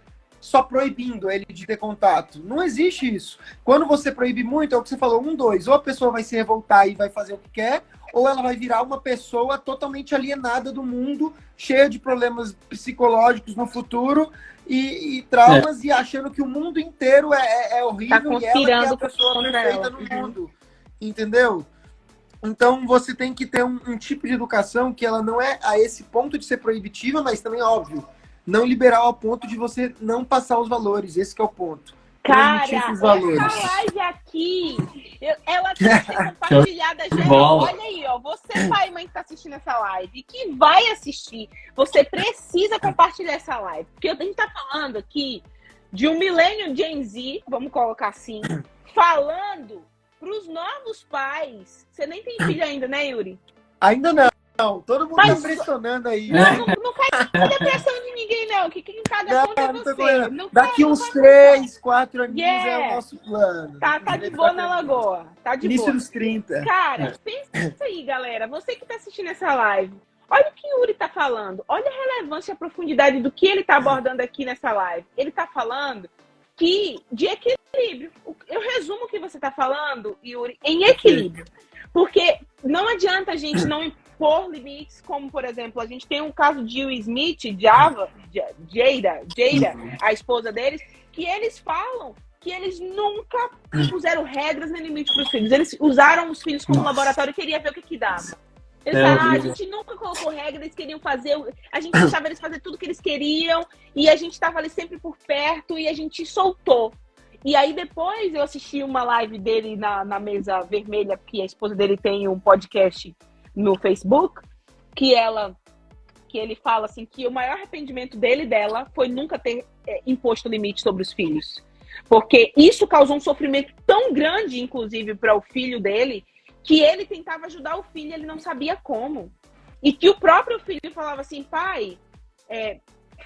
S3: só proibindo ele de ter contato? Não existe isso. Quando você proíbe muito, é o que você falou, 1, 2, ou a pessoa vai se revoltar e vai fazer o que quer, ou ela vai virar uma pessoa totalmente alienada do mundo, cheia de problemas psicológicos no futuro e traumas, e achando que o mundo inteiro é horrível e ela que é a pessoa perfeita no mundo. Entendeu? Então você tem que ter um tipo de educação que ela não é a esse ponto de ser proibitiva, mas também, óbvio, não liberal ao ponto de você não passar os valores. Esse que é o ponto.
S4: Cara, essa live aqui, ela tem que ser compartilhada geral. Olha aí, ó, você, pai e mãe que tá assistindo essa live, que vai assistir, você precisa compartilhar essa live. Porque a gente tá falando aqui de um milênio Gen Z, vamos colocar assim, falando pros novos pais. Você nem tem filho ainda, né, Yuri?
S3: Ainda não. Todo mundo tá pressionando aí.
S4: Não cai depressão de ninguém, não. Que quem paga conta é você.
S3: Daqui uns 3, 4 aninhos é o nosso plano.
S4: Tá de boa na lagoa. Tá de
S3: Início
S4: boa.
S3: dos 30.
S4: Cara, pensa aí, galera. Você que tá assistindo essa live. Olha o que o Yuri tá falando. Olha a relevância e a profundidade do que ele tá abordando aqui nessa live. Ele tá falando de equilíbrio. Eu resumo o que você tá falando, Yuri, em equilíbrio. Porque não adianta a gente não impor limites, como, por exemplo, a gente tem um caso de Will Smith, Jada, a esposa deles, que eles falam que eles nunca puseram regras nem limites para os filhos. Eles usaram os filhos como laboratório e queria ver o que dava. Eles falaram, a gente nunca colocou regra, eles queriam fazer, a gente deixava eles fazer tudo que eles queriam e a gente estava ali sempre por perto e a gente soltou. E aí depois eu assisti uma live dele na mesa vermelha, que a esposa dele tem um podcast no Facebook, que ele fala assim que o maior arrependimento dele e dela foi nunca ter imposto limite sobre os filhos. Porque isso causou um sofrimento tão grande, inclusive, para o filho dele, que ele tentava ajudar o filho e ele não sabia como. E que o próprio filho falava assim, pai,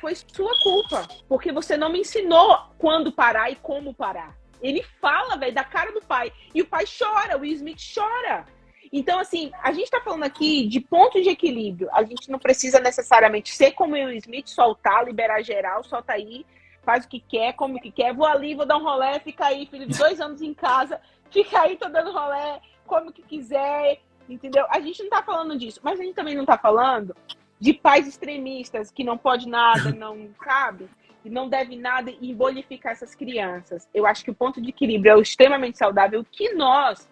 S4: foi sua culpa, porque você não me ensinou quando parar e como parar. Ele fala, velho, da cara do pai. E o pai chora, o Will Smith chora. Então, assim, a gente tá falando aqui de ponto de equilíbrio. A gente não precisa necessariamente ser como o Will Smith, soltar, liberar geral, solta aí, faz o que quer, come o que quer. Vou ali, vou dar um rolê, fica aí, filho de 2 anos em casa, fica aí, tô dando rolê, come o que quiser, entendeu? A gente não tá falando disso, mas a gente também não tá falando de pais extremistas que não pode nada, não sabe, e não deve nada e bonificar essas crianças. Eu acho que o ponto de equilíbrio é o extremamente saudável. O que nós,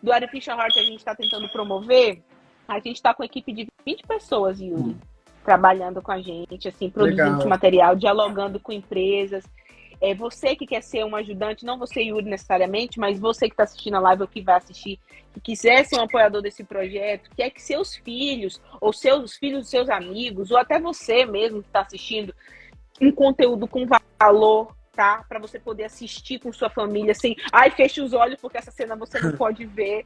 S4: do Artificial Heart, a gente está tentando promover, a gente está com uma equipe de 20 pessoas, Yuri, trabalhando com a gente, assim, produzindo esse material, dialogando com empresas. Você que quer ser um ajudante, não você, Yuri, necessariamente, mas você que está assistindo a live ou que vai assistir, que quiser ser um apoiador desse projeto, quer que seus filhos, ou seus filhos dos seus amigos, ou até você mesmo que está assistindo, um conteúdo com valor, tá? Para você poder assistir com sua família, sem, feche os olhos porque essa cena você não pode ver.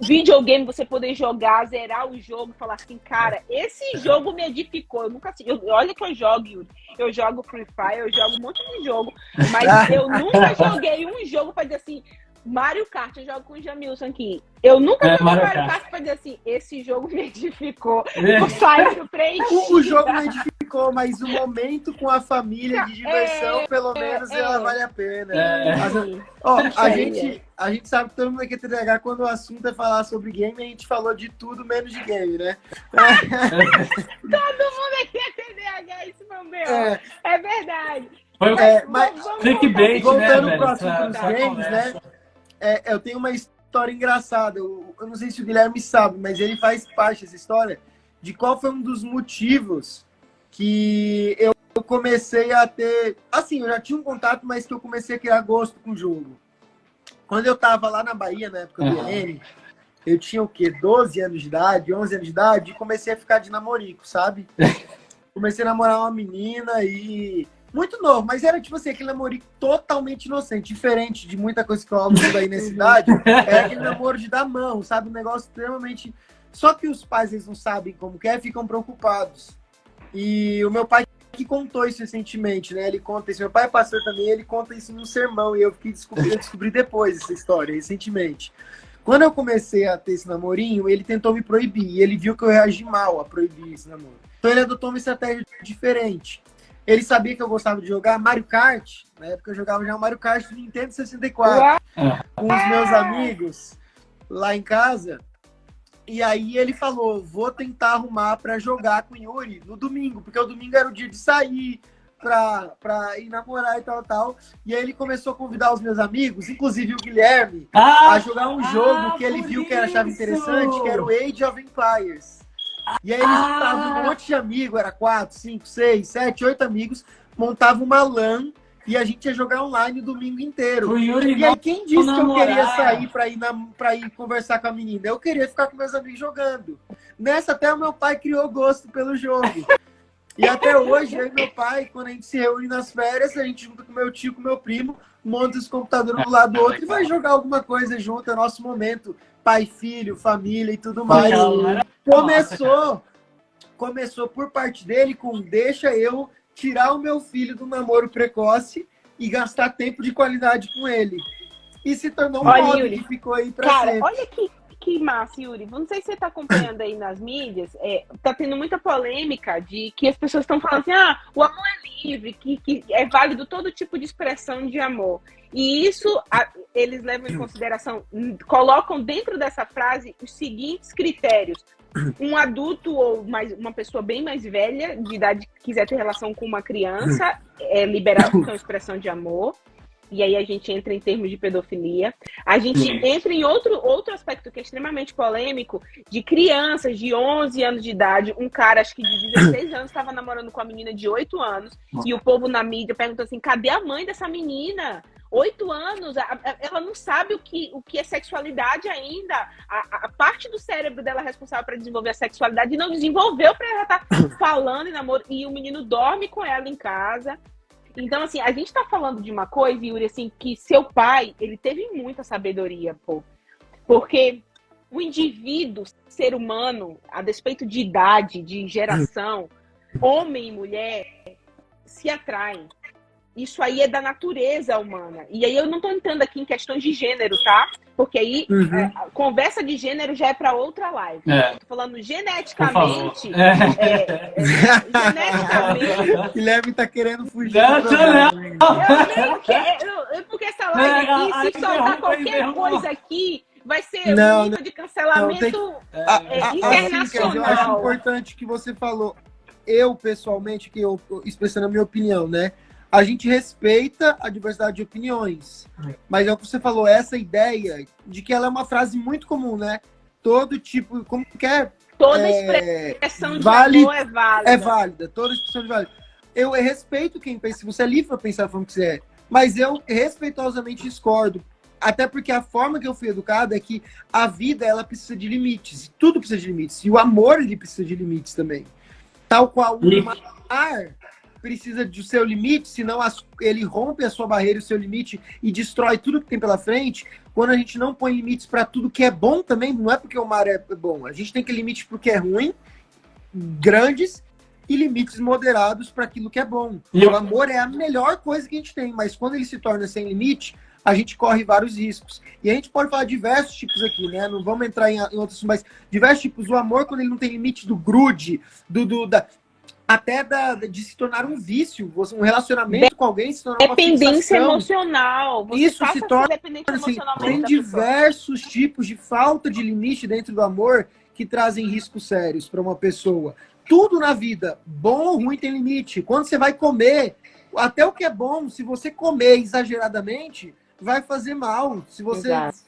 S4: Videogame, você poder jogar, zerar o jogo, falar assim, cara, esse jogo me edificou. Eu nunca assisti. Olha que eu jogo, Yuri. Eu jogo Free Fire, eu jogo um monte de jogo, mas eu nunca joguei um jogo para dizer assim, Mario Kart, eu jogo com o Jamilson aqui. Eu nunca joguei Mario Kart para dizer assim, esse jogo me edificou. Eu saio do preenchido.
S3: O jogo me edificou ficou, mas o momento com a família de diversão, pelo menos, ela vale a pena. Ó, a gente sabe que todo mundo aqui é TDAH, quando o assunto é falar sobre game, a gente falou de tudo menos de game, né?
S4: Todo mundo aqui é TDAH, isso não deu. É verdade.
S3: Mas
S2: clickbait,
S3: voltando
S2: né,
S3: pro
S2: velho?
S3: assunto dos games, né? Eu tenho uma história engraçada. Eu não sei se o Guilherme sabe, mas ele faz parte dessa história de qual foi um dos motivos que eu comecei a ter... Assim, eu já tinha um contato, mas que eu comecei a criar gosto com o jogo. Quando eu tava lá na Bahia, na época do IEM, eu tinha o quê? 12 anos de idade, 11 anos de idade, e comecei a ficar de namorico, sabe? Comecei a namorar uma menina e... Muito novo, mas era tipo assim, aquele namorico totalmente inocente, diferente de muita coisa que eu amo aí nessa idade. Era aquele namoro de dar mão, sabe? Um negócio extremamente... Só que os pais, eles não sabem como que é, ficam preocupados. E o meu pai que contou isso recentemente, né? Ele conta isso. Meu pai é pastor também, ele conta isso num sermão. E eu descobri depois essa história, recentemente. Quando eu comecei a ter esse namorinho, ele tentou me proibir. E ele viu que eu reagi mal a proibir esse namoro. Então ele adotou uma estratégia diferente. Ele sabia que eu gostava de jogar Mario Kart. Na época eu jogava já o Mario Kart do Nintendo 64. Com os meus amigos lá em casa. E aí ele falou, vou tentar arrumar pra jogar com o Yuri no domingo. Porque o domingo era o dia de sair pra ir namorar e tal. E aí ele começou a convidar os meus amigos, inclusive o Guilherme, a jogar um jogo que ele viu que ele achava interessante, que era o Age of Empires. E aí eles juntavam um monte de amigos, era 4, 5, 6, 7, 8 amigos, montavam uma LAN e a gente ia jogar online o domingo inteiro. E aí quem disse que eu queria sair pra ir conversar com a menina? Eu queria ficar com meus amigos jogando. Nessa até o meu pai criou gosto pelo jogo. E até hoje, eu e meu pai, quando a gente se reúne nas férias, a gente junta com meu tio, com meu primo, monta os computadores um do lado do outro e vai jogar alguma coisa junto, é nosso momento. Pai, filho, família e tudo mais. Começou por parte dele com deixa eu tirar o meu filho do namoro precoce e gastar tempo de qualidade com ele. E se tornou um hobby que ficou aí pra sempre.
S4: Cara, olha que massa, Yuri. Não sei se você tá acompanhando aí nas mídias, tá tendo muita polêmica de que as pessoas estão falando assim, o amor é livre, que é válido todo tipo de expressão de amor. E isso eles levam em consideração, colocam dentro dessa frase os seguintes critérios. Um adulto ou uma pessoa bem mais velha, de idade, que quiser ter relação com uma criança, é liberado com expressão de amor. E aí a gente entra em termos de pedofilia. A gente entra em outro aspecto que é extremamente polêmico, de crianças de 11 anos de idade. Um cara, acho que de 16 anos, estava namorando com uma menina de 8 anos. E o povo na mídia perguntou assim, cadê a mãe dessa menina? 8 anos, ela não sabe o que é sexualidade ainda. A parte do cérebro dela responsável para desenvolver a sexualidade não desenvolveu para ela estar falando em namoro. E o menino dorme com ela em casa. Então, assim, a gente tá falando de uma coisa, Yuri, assim, que seu pai, ele teve muita sabedoria, pô. Porque o indivíduo, ser humano, a despeito de idade, de geração, homem e mulher, se atraem. Isso aí é da natureza humana. E aí eu não tô entrando aqui em questões de gênero, tá? Porque aí a conversa de gênero já é para outra live. Tô falando geneticamente.
S3: Geneticamente. Guilherme tá querendo fugir.
S4: Porque essa live aqui, se soltar qualquer coisa aqui, vai ser um nível de cancelamento internacional.
S3: Eu acho importante que você falou. Eu, pessoalmente, que eu expressando a minha opinião, né? A gente respeita a diversidade de opiniões. Mas é o que você falou, essa ideia de que ela é uma frase muito comum, né? Todo tipo, como quer...
S4: Toda expressão de amor é válida.
S3: É válida, toda expressão de válida. Eu respeito quem pensa, você é livre para pensar como quiser, mas eu respeitosamente discordo. Até porque a forma que eu fui educado é que a vida, ela precisa de limites. Tudo precisa de limites. E o amor, ele precisa de limites também. Tal qual o mar precisa do seu limite, senão ele rompe a sua barreira, o seu limite e destrói tudo que tem pela frente. Quando a gente não põe limites para tudo que é bom também, não é porque o mar é bom. A gente tem que limites porque é ruim, grandes, e limites moderados para aquilo que é bom. O amor é a melhor coisa que a gente tem, mas quando ele se torna sem limite, a gente corre vários riscos. E a gente pode falar de diversos tipos aqui, né? Não vamos entrar em outros, mas diversos tipos. O amor, quando ele não tem limite do grude, até de se tornar um vício, um relacionamento com alguém se tornar uma
S4: Dependência
S3: fixação.
S4: emocional. Você
S3: Isso
S4: passa
S3: se
S4: a ser
S3: torna
S4: dependente
S3: assim,
S4: emocionalmente
S3: tem
S4: da pessoa.
S3: diversos tipos de falta de limite dentro do amor que trazem riscos sérios para uma pessoa. Tudo na vida, bom ou ruim, tem limite. Quando você vai comer, até o que é bom, se você comer exageradamente, vai fazer mal. Se você
S4: Exato.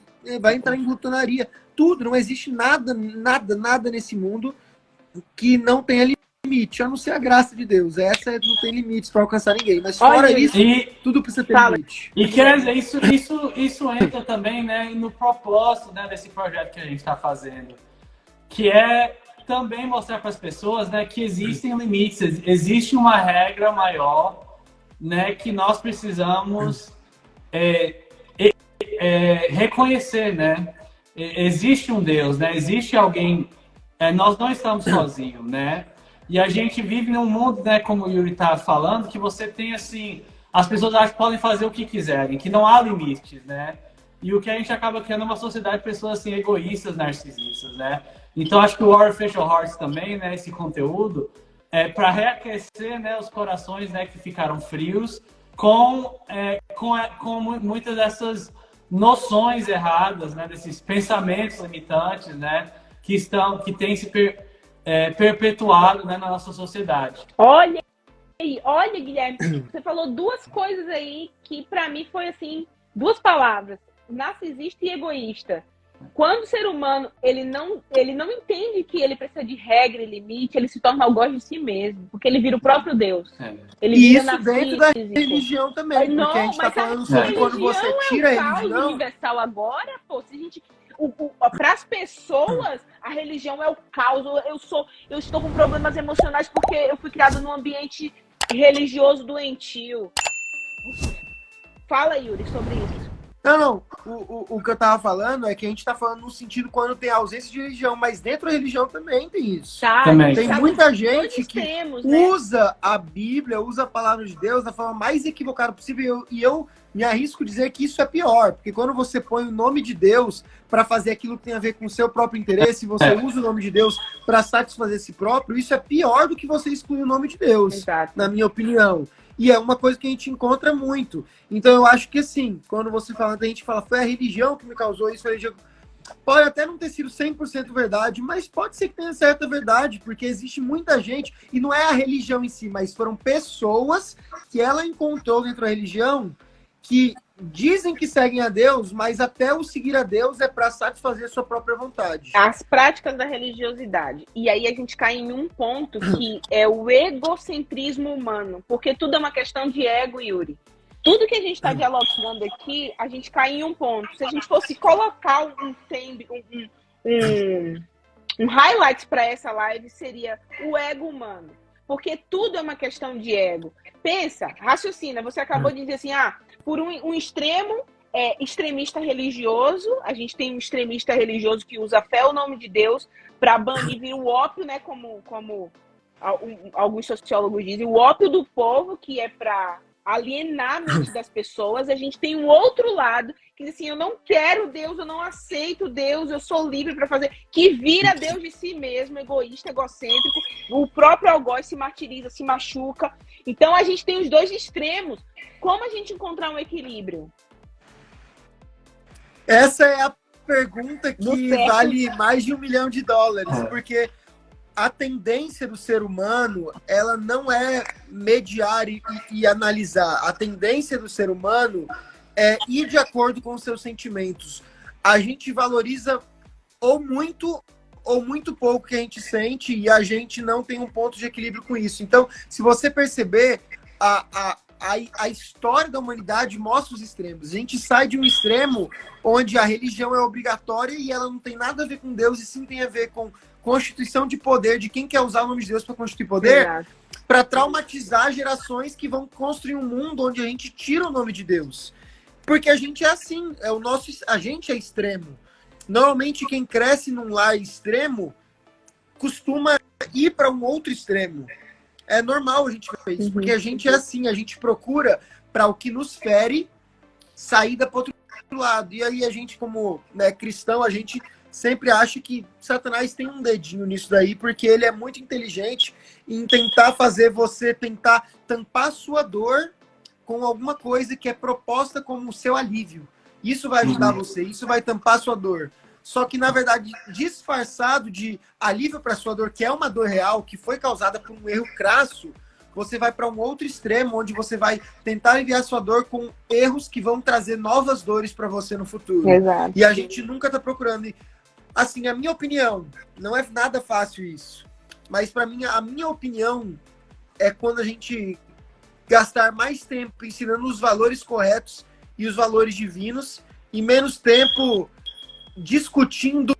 S3: vai entrar em glutonaria. Tudo, não existe nada nesse mundo que não tenha limite, a não ser a graça de Deus. Essa não tem limites para alcançar ninguém. Mas fora
S4: Olha,
S3: isso, tudo precisa ter
S4: fala.
S3: limite.
S2: E quer dizer, isso entra também, né, no propósito, né, desse projeto que a gente está fazendo, que é também mostrar para as pessoas, né, que existem limites, existe uma regra maior, né, que nós precisamos reconhecer, né? Existe um Deus, né? Existe alguém. Nós não estamos sozinhos, né? E a gente vive num mundo, né, como o Yuri está falando, que você tem assim, as pessoas acham que podem fazer o que quiserem, que não há limites, né? E o que a gente acaba criando é uma sociedade de pessoas assim egoístas, narcisistas, né? Então acho que o War Facial Hearts também, né, esse conteúdo é para reaquecer, né, os corações, né, que ficaram frios com muitas dessas noções erradas, né, desses pensamentos limitantes, né, que têm se perpetuado, né, na nossa sociedade.
S4: Olha, Guilherme, você falou duas coisas aí que para mim foi assim, duas palavras: narcisista e egoísta. Quando o ser humano ele não entende que ele precisa de regra e limite, ele se torna algoz de si mesmo, porque ele vira o próprio Deus. Ele
S3: E
S4: vira
S3: isso dentro da
S4: narcísico.
S3: religião também,
S4: Não,
S3: porque a gente está
S4: mas
S3: falando
S4: a
S3: sobre quando
S4: religião
S3: você tira
S4: é
S3: a
S4: o caos
S3: religião.
S4: universal agora, pô. Se a gente, para as pessoas, a religião é o caos. Eu estou com problemas emocionais porque eu fui criado num ambiente religioso doentio. Fala, Yuri, sobre isso.
S3: Não. O que eu tava falando é que a gente tá falando no sentido quando tem ausência de religião, mas dentro da religião também tem isso.
S4: Tá,
S2: Também.
S3: Tem
S4: tá
S3: muita
S4: nos dois
S3: gente que
S4: extremos, né?
S3: usa a Bíblia, usa a palavra de Deus da forma mais equivocada possível. E eu me arrisco a dizer que isso é pior, porque quando você põe o nome de Deus para fazer aquilo que tem a ver com o seu próprio interesse, você usa o nome de Deus para satisfazer si próprio, isso é pior do que você excluir o nome de Deus,
S4: Exato.
S3: na minha opinião. E é uma coisa que a gente encontra muito. Então eu acho que assim, quando você fala, a gente fala, foi a religião que me causou isso, a religião... Pode até não ter sido 100% verdade, mas pode ser que tenha certa verdade, porque existe muita gente, e não é a religião em si, mas foram pessoas que ela encontrou dentro da religião que dizem que seguem a Deus, mas até o seguir a Deus é para satisfazer a sua própria vontade.
S4: As práticas da religiosidade. E aí a gente cai em um ponto que é o egocentrismo humano, porque tudo é uma questão de ego, Yuri. Tudo que a gente está dialogando aqui, a gente cai em um ponto. Se a gente fosse colocar um highlight para essa live, seria o ego humano. Porque tudo é uma questão de ego. Pensa, raciocina. Você acabou de dizer assim, por um extremo extremista religioso, a gente tem um extremista religioso que usa a fé, o nome de Deus, para banir, vir o ópio, né, como alguns sociólogos dizem, o ópio do povo, que é para alienar a mente das pessoas. A gente tem um outro lado que diz assim, eu não quero Deus, eu não aceito Deus, eu sou livre para fazer, que vira Deus de si mesmo, egoísta, egocêntrico, o próprio algoz se martiriza, se machuca. Então a gente tem os dois extremos. Como a gente encontrar um equilíbrio?
S3: Essa é a pergunta que vale mais de $1 milhão, porque a tendência do ser humano, ela não é mediar e analisar. A tendência do ser humano é ir de acordo com os seus sentimentos. A gente valoriza ou muito pouco que a gente sente e a gente não tem um ponto de equilíbrio com isso. Então, se você perceber, a história da humanidade mostra os extremos. A gente sai de um extremo onde a religião é obrigatória e ela não tem nada a ver com Deus, e sim tem a ver com constituição de poder, de quem quer usar o nome de Deus para constituir poder, para traumatizar gerações que vão construir um mundo onde a gente tira o nome de Deus. Porque a gente é assim, a gente é extremo. Normalmente quem cresce num lar extremo costuma ir para um outro extremo. É normal a gente ver isso, porque a gente é assim, a gente procura, para o que nos fere, saída para outro lado. E aí a gente, como cristão, a gente sempre acho que Satanás tem um dedinho nisso daí, porque ele é muito inteligente em tentar fazer você tentar tampar a sua dor com alguma coisa que é proposta como o seu alívio. Isso vai ajudar você, isso vai tampar a sua dor. Só que, na verdade, disfarçado de alívio para sua dor, que é uma dor real, que foi causada por um erro crasso, você vai para um outro extremo, onde você vai tentar aliviar sua dor com erros que vão trazer novas dores para você no futuro.
S4: Exato.
S3: E a gente nunca está procurando. Assim, a minha opinião, não é nada fácil isso, mas para mim, a minha opinião é quando a gente gastar mais tempo ensinando os valores corretos e os valores divinos e menos tempo discutindo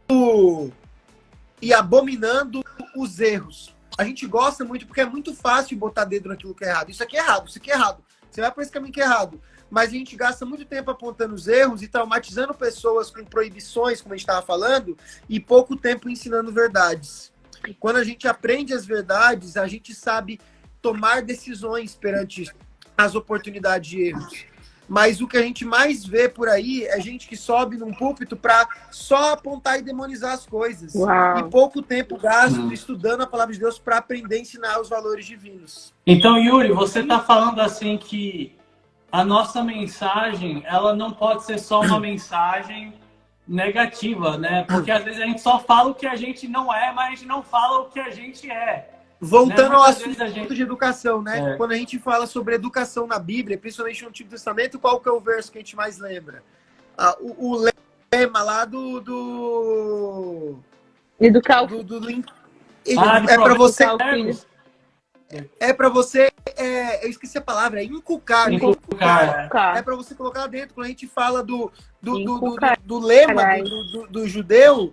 S3: e abominando os erros. A gente gosta muito porque é muito fácil botar dedo naquilo que é errado. Isso aqui é errado, isso aqui é errado. Você vai por esse caminho que é errado. Mas a gente gasta muito tempo apontando os erros e traumatizando pessoas com proibições, como a gente estava falando, e pouco tempo ensinando verdades. Quando a gente aprende as verdades, a gente sabe tomar decisões perante as oportunidades de erros. Mas o que a gente mais vê por aí é gente que sobe num púlpito para só apontar e demonizar as coisas.
S4: Uau.
S3: E pouco tempo gasto estudando a palavra de Deus para aprender a ensinar os valores divinos.
S2: Então, Yuri, você está falando assim que a nossa mensagem, ela não pode ser só uma mensagem negativa, né? Porque às vezes a gente só fala o que a gente não é, mas a gente não fala o que a gente é.
S3: Voltando
S2: Né?
S3: ao
S2: Muitas
S3: assunto
S2: vezes a gente...
S3: de educação, né? Quando a gente fala sobre educação na Bíblia, principalmente no Antigo Testamento, qual que é o verso que a gente mais lembra? O lema lá do
S4: Educar o
S3: link.
S2: de
S3: É para você.
S2: filho.
S3: É para você. Eu esqueci a palavra, é inculcar.
S2: Inculcar.
S3: É para você colocar lá dentro. Quando a gente fala do lema
S4: Caralho.
S3: do judeu,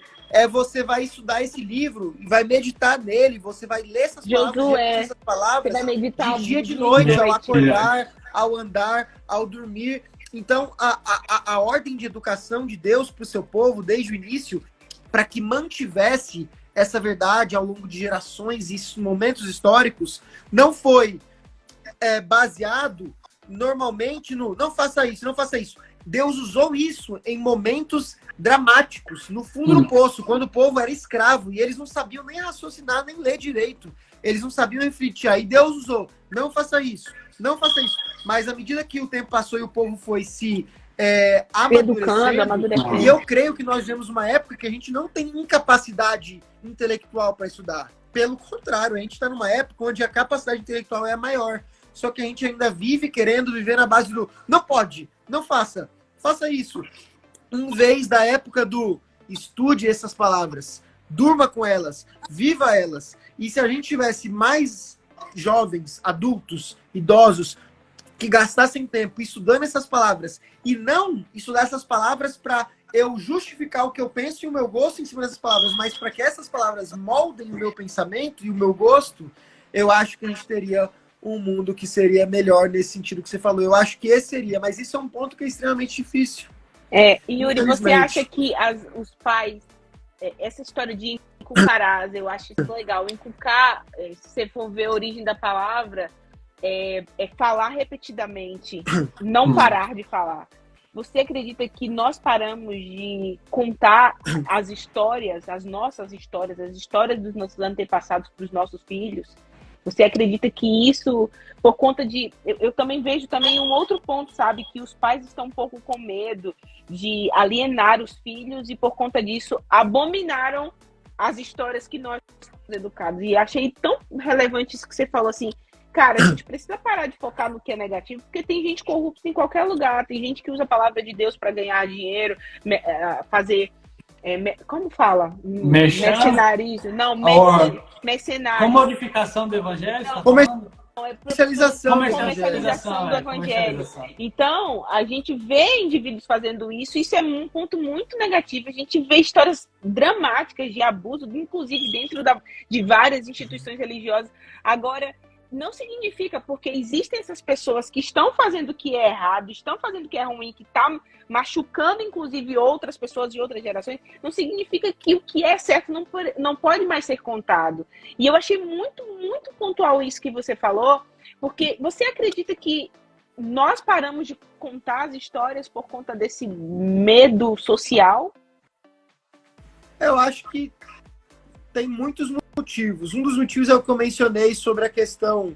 S3: você vai estudar esse livro e vai meditar nele, você vai ler essas palavras,
S4: Josué,
S3: repetir essas palavras
S4: você vai meditar
S3: de dia e de
S4: de
S3: noite,
S4: noite.
S3: ao acordar, ao andar, ao dormir. Então, a ordem de educação de Deus para o seu povo, desde o início, para que mantivesse essa verdade ao longo de gerações e momentos históricos, não foi baseado normalmente no não faça isso, não faça isso. Deus usou isso em momentos dramáticos, no fundo do poço, quando o povo era escravo e eles não sabiam nem raciocinar, nem ler direito. Eles não sabiam refletir. Aí Deus usou, não faça isso, não faça isso. Mas à medida que o tempo passou e o povo foi se amadurecendo, e eu creio que nós vivemos uma época que a gente não tem incapacidade intelectual para estudar. Pelo contrário, a gente está numa época onde a capacidade intelectual é a maior. Só que a gente ainda vive querendo viver na base do não pode, não faça, faça isso. Em vez da época do estude essas palavras, durma com elas, viva elas. E se a gente tivesse mais jovens, adultos, idosos, que gastassem tempo estudando essas palavras e não estudar essas palavras para eu justificar o que eu penso e o meu gosto em cima dessas palavras, mas para que essas palavras moldem o meu pensamento e o meu gosto, eu acho que a gente teria um mundo que seria melhor nesse sentido que você falou. Eu acho que esse seria, mas isso é um ponto que é extremamente difícil.
S4: Yuri, você acha que os pais, essa história de inculcarás, eu acho isso legal. Inculcar, se você for ver a origem da palavra, é falar repetidamente, não parar de falar. Você acredita que nós paramos de contar as histórias, as nossas histórias, as histórias dos nossos antepassados para os nossos filhos? Você acredita que isso, por conta de... Eu também vejo também um outro ponto, sabe? Que os pais estão um pouco com medo de alienar os filhos e, por conta disso, abominaram as histórias que nós somos educados. E achei tão relevante isso que você falou, assim, cara, a gente precisa parar de focar no que é negativo, porque tem gente corrupta em qualquer lugar, tem gente que usa a palavra de Deus para ganhar dinheiro, fazer... como fala? Mercenarismo. Não, mercenário.
S2: Comodificação do evangelho?
S3: Comercialização
S4: do evangelho. Então, a gente vê indivíduos fazendo isso, isso é um ponto muito negativo. A gente vê histórias dramáticas de abuso, inclusive dentro de várias instituições religiosas. Agora, não significa, porque existem essas pessoas que estão fazendo o que é errado, estão fazendo o que é ruim, que está machucando, inclusive, outras pessoas de outras gerações, não significa que o que é certo não pode mais ser contado. E eu achei muito, muito pontual isso que você falou, porque você acredita que nós paramos de contar as histórias por conta desse medo social?
S3: Eu acho que tem muitos motivos. Um dos motivos é o que eu mencionei sobre a questão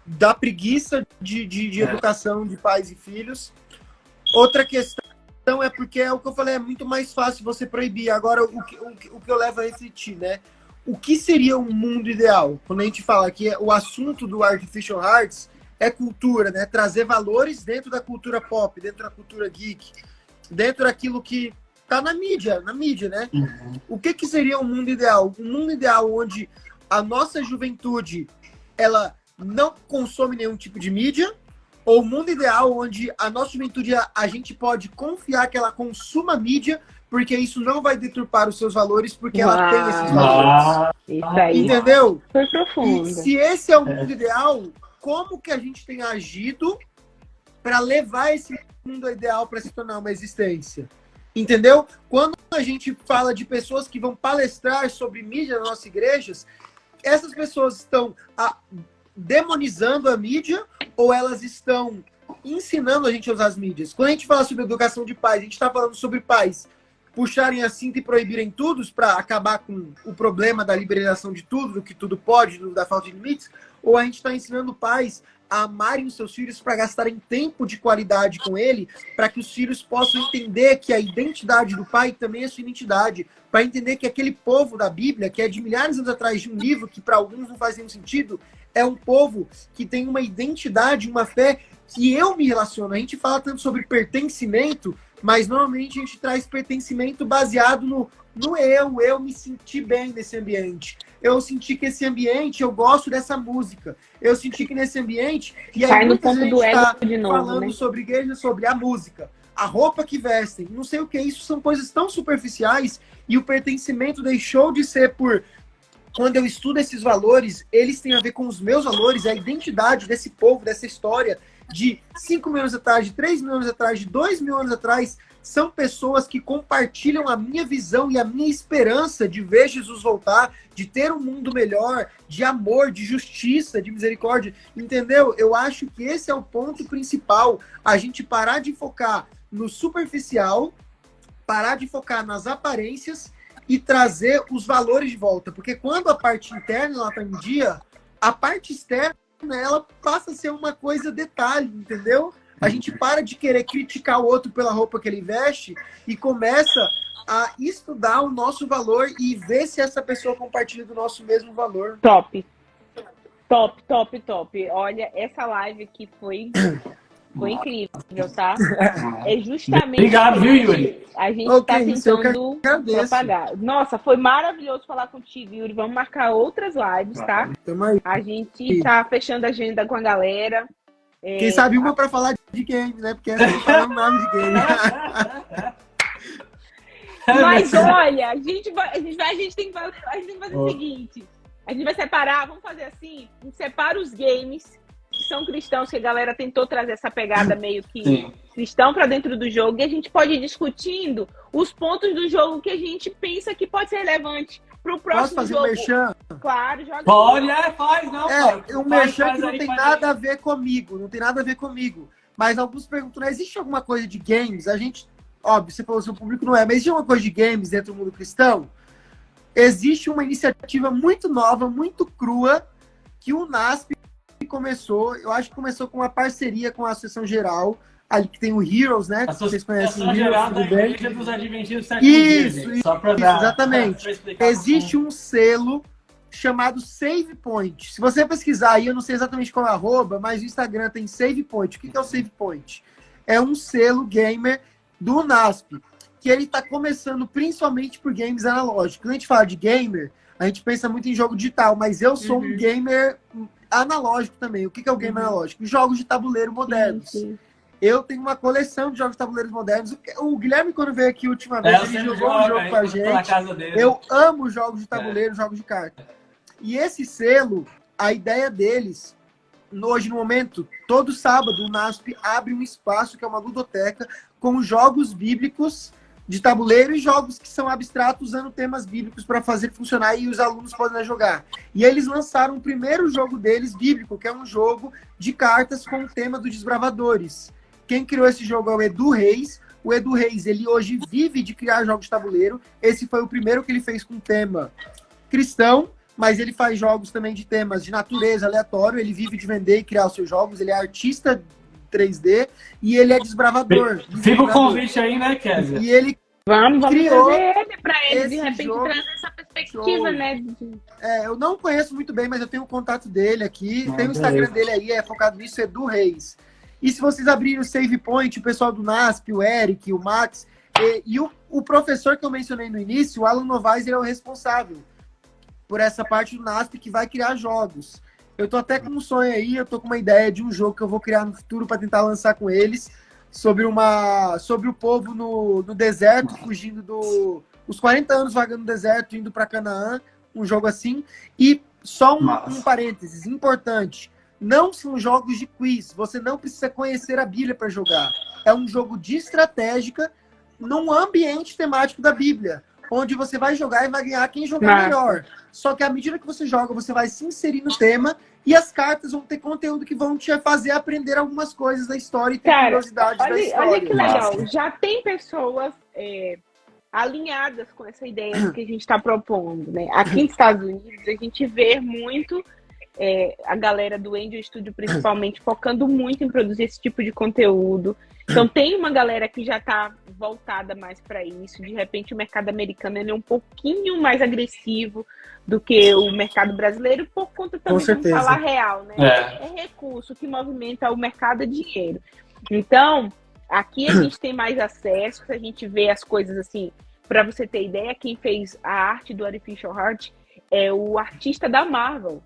S3: da preguiça de educação de pais e filhos. Outra questão é porque é o que eu falei, é muito mais fácil você proibir. Agora, o que eu levo a refletir, né? O que seria um mundo ideal? Quando a gente fala que o assunto do Artificial Hearts é cultura, né? Trazer valores dentro da cultura pop, dentro da cultura geek, dentro daquilo que tá na mídia, né?
S2: Uhum.
S3: O que seria um mundo ideal? Um mundo ideal onde a nossa juventude, ela não consome nenhum tipo de mídia, ou um mundo ideal onde a nossa juventude, a gente pode confiar que ela consuma mídia, porque isso não vai deturpar os seus valores, porque ela tem esses valores.
S4: Isso aí
S3: Entendeu?
S4: foi profundo.
S3: E se esse é o mundo ideal, como que a gente tem agido para levar esse mundo ideal para se tornar uma existência? Entendeu? Quando a gente fala de pessoas que vão palestrar sobre mídia nas nossas igrejas, essas pessoas estão demonizando a mídia ou elas estão ensinando a gente a usar as mídias? Quando a gente fala sobre educação de pais, a gente está falando sobre pais puxarem a cinta e proibirem tudo para acabar com o problema da liberalização de tudo, do que tudo pode, da falta de limites, ou a gente está ensinando pais a amarem os seus filhos para gastarem tempo de qualidade com ele, para que os filhos possam entender que a identidade do pai também é sua identidade, para entender que aquele povo da Bíblia, que é de milhares de anos atrás de um livro que para alguns não faz nenhum sentido, é um povo que tem uma identidade, uma fé que eu me relaciono. A gente fala tanto sobre pertencimento, mas normalmente a gente traz pertencimento baseado no eu me senti bem nesse ambiente. Eu senti que esse ambiente, eu gosto dessa música. Eu senti que nesse ambiente... E aí
S4: Sai no
S3: muita
S4: ponto
S3: gente
S4: do ego
S3: tá
S4: de novo,
S3: falando
S4: né?
S3: sobre igreja, sobre a música, a roupa que vestem, não sei o que. Isso são coisas tão superficiais e o pertencimento deixou de ser por... Quando eu estudo esses valores, eles têm a ver com os meus valores, a identidade desse povo, dessa história de 5 mil anos atrás, de 3 mil anos atrás, de 2 mil anos atrás. São pessoas que compartilham a minha visão e a minha esperança de ver Jesus voltar, de ter um mundo melhor, de amor, de justiça, de misericórdia. Entendeu? Eu acho que esse é o ponto principal. A gente parar de focar no superficial, parar de focar nas aparências e trazer os valores de volta. Porque quando a parte interna ela está em dia, a parte externa ela passa a ser uma coisa detalhe, entendeu? A gente para de querer criticar o outro pela roupa que ele veste e começa a estudar o nosso valor e ver se essa pessoa compartilha do nosso mesmo valor.
S4: Top. Top, top, top. Olha, essa live aqui foi incrível, tá? É justamente...
S2: Obrigado, viu, Yuri?
S4: A gente
S3: Ok,
S4: tá
S3: isso eu que
S4: tentando
S3: agradeço.
S4: propagar. Nossa, foi maravilhoso falar contigo, Yuri. Vamos marcar outras lives, tá?
S3: Tamo aí.
S4: A gente tá fechando a agenda com a galera.
S3: Quem sabe uma para falar de game, né? Porque essa não falando nome de game.
S4: Mas olha, a gente tem que fazer o seguinte. A gente vai separar, vamos fazer assim, a gente separa os games que são cristãos, que a galera tentou trazer essa pegada meio que
S2: Sim.
S4: cristão para dentro do jogo, e a gente pode ir discutindo os pontos do jogo que a gente pensa que pode ser relevante pro próximo
S3: Posso fazer
S4: jogo.
S3: um merchan?
S4: Claro, joga.
S2: Pode, faz, não.
S3: Um merchan que não tem nada a ver comigo. Não tem nada a ver comigo. Mas alguns perguntam, né, existe alguma coisa de games? A gente, óbvio, você falou que o público não é, mas existe alguma coisa de games dentro do mundo cristão? Existe uma iniciativa muito nova, muito crua, que o NASP começou. Eu acho que começou com uma parceria com a Associação Geral, ali que tem o Heroes, né? Que vocês conhecem o
S2: Associação Geral
S3: Heroes,
S2: da
S3: tudo bem?
S2: Igreja dos Adventistas do Sétimo Dia, gente. Só pra dar,
S3: exatamente.
S2: pra explicar
S3: Existe um selo chamado Save Point. Se você pesquisar aí, eu não sei exatamente qual é a arroba, mas no Instagram tem Save Point. O que é o Save Point? É um selo gamer do NASP, que ele está começando principalmente por games analógicos. Quando a gente fala de gamer, a gente pensa muito em jogo digital, mas eu sou um gamer analógico também. O que é o game analógico? Jogos de tabuleiro modernos.
S4: Sim.
S3: Eu tenho uma coleção de jogos de tabuleiros modernos. O Guilherme, quando veio aqui a última vez, ele jogou um jogo com a gente. Eu amo jogos de tabuleiro, jogos de carta. E esse selo, a ideia deles, hoje no momento, todo sábado, o NASP abre um espaço, que é uma ludoteca, com jogos bíblicos de tabuleiro e jogos que são abstratos, usando temas bíblicos para fazer funcionar e os alunos podem jogar. E eles lançaram o primeiro jogo deles, bíblico, que é um jogo de cartas com o tema dos desbravadores. Quem criou esse jogo é o Edu Reis, O Edu Reis, ele hoje vive de criar jogos de tabuleiro. Esse foi o primeiro que ele fez com tema cristão, mas ele faz jogos também de temas de natureza, aleatório. Ele vive de vender e criar os seus jogos. Ele é artista 3D e ele é desbravador.
S2: Fica o convite aí, né, Kézia?
S3: E ele
S4: Vamos
S3: criou
S4: trazer ele pra ele, de
S3: esse
S4: repente,
S3: jogo.
S4: trazer essa perspectiva,
S3: Show.
S4: né?
S3: eu não conheço muito bem, mas eu tenho o contato dele aqui.
S2: Ah,
S3: Tem o Instagram
S2: beleza.
S3: dele aí, é focado nisso, Edu Reis. E se vocês abrirem o Save Point, o pessoal do NASP, o Eric, o Max, e o professor que eu mencionei no início, o Alan Novaes, ele é o responsável por essa parte do NASP que vai criar jogos. Eu tô até com um sonho aí, eu tô com uma ideia de um jogo que eu vou criar no futuro para tentar lançar com eles, sobre o povo no deserto, fugindo os 40 anos vagando no deserto, indo para Canaã, um jogo assim. E só um parênteses importante, não são jogos de quiz, você não precisa conhecer a Bíblia para jogar. É um jogo de estratégia num ambiente temático da Bíblia, onde você vai jogar e vai ganhar quem jogar melhor. Só que à medida que você joga, você vai se inserir no tema e as cartas vão ter conteúdo que vão te fazer aprender algumas coisas da história e ter curiosidades da história.
S4: Olha que legal, já tem pessoas alinhadas com essa ideia que a gente está propondo, né? Aqui nos Estados Unidos, a gente vê muito a galera do Angel Studio, principalmente, focando muito em produzir esse tipo de conteúdo. Então, tem uma galera que já está voltada mais para isso. De repente, o mercado americano ele é um pouquinho mais agressivo do que o mercado brasileiro, por conta também, vamos falar real, né? É recurso que movimenta o mercado, é dinheiro. Então, aqui a gente tem mais acesso, a gente vê as coisas assim. Para você ter ideia, quem fez a arte do Artificial Heart é o artista da Marvel.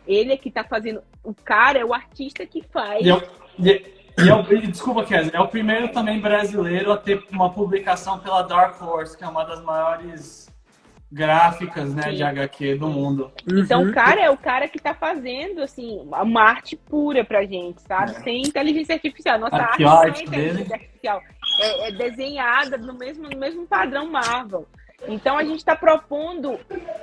S4: Ele é que tá fazendo. O cara é o artista que faz.
S2: Desculpa, Kézia, é o primeiro também brasileiro a ter uma publicação pela Dark Horse, que é uma das maiores gráficas, né, de HQ do mundo.
S4: Então, o cara é o cara que tá fazendo, assim, uma arte pura pra gente, sabe? Sem inteligência artificial. Nossa arte não é inteligência artificial. É desenhada no mesmo padrão Marvel. Então, a gente está propondo...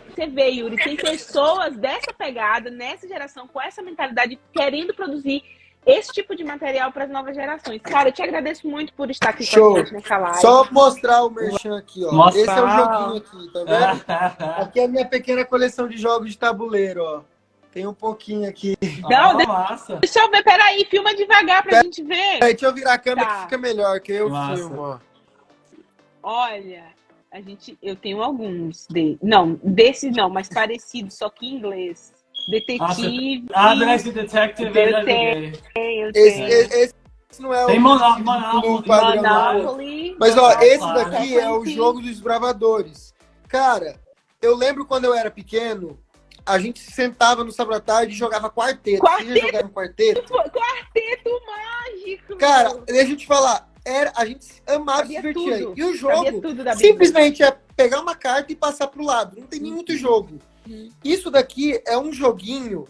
S4: Você vê, Yuri, tem pessoas dessa pegada, nessa geração, com essa mentalidade, querendo produzir esse tipo de material para as novas gerações. Cara, eu te agradeço muito por estar aqui com a gente nessa live.
S3: Só mostrar o merchan aqui, ó.
S2: Mostrar.
S3: Esse é o joguinho aqui, tá vendo? Aqui é a minha pequena coleção de jogos de tabuleiro, ó. Tem um pouquinho aqui.
S4: Não,
S2: massa.
S4: Deixa eu ver, peraí, filma devagar pra gente ver.
S3: Deixa eu virar a câmera que fica melhor, que eu filmo, ó.
S4: Olha... Eu tenho alguns desses não, mas parecidos, só que em inglês. Detetive.
S2: Esse Detective
S4: eu tenho.
S3: Esse não é
S2: tem
S3: o
S4: Monopoly.
S3: Mas ó, esse daqui é o jogo dos bravadores. Cara, eu lembro quando eu era pequeno, a gente se sentava no sábado à tarde e jogava quarteto. Vocês já jogaram quarteto?
S4: Quarteto mágico!
S3: Cara, deixa eu te falar. A gente amava se divertir aí. E o jogo
S4: simplesmente
S3: é pegar uma carta e passar pro lado. Não tem nem muito jogo. Isso daqui é um joguinho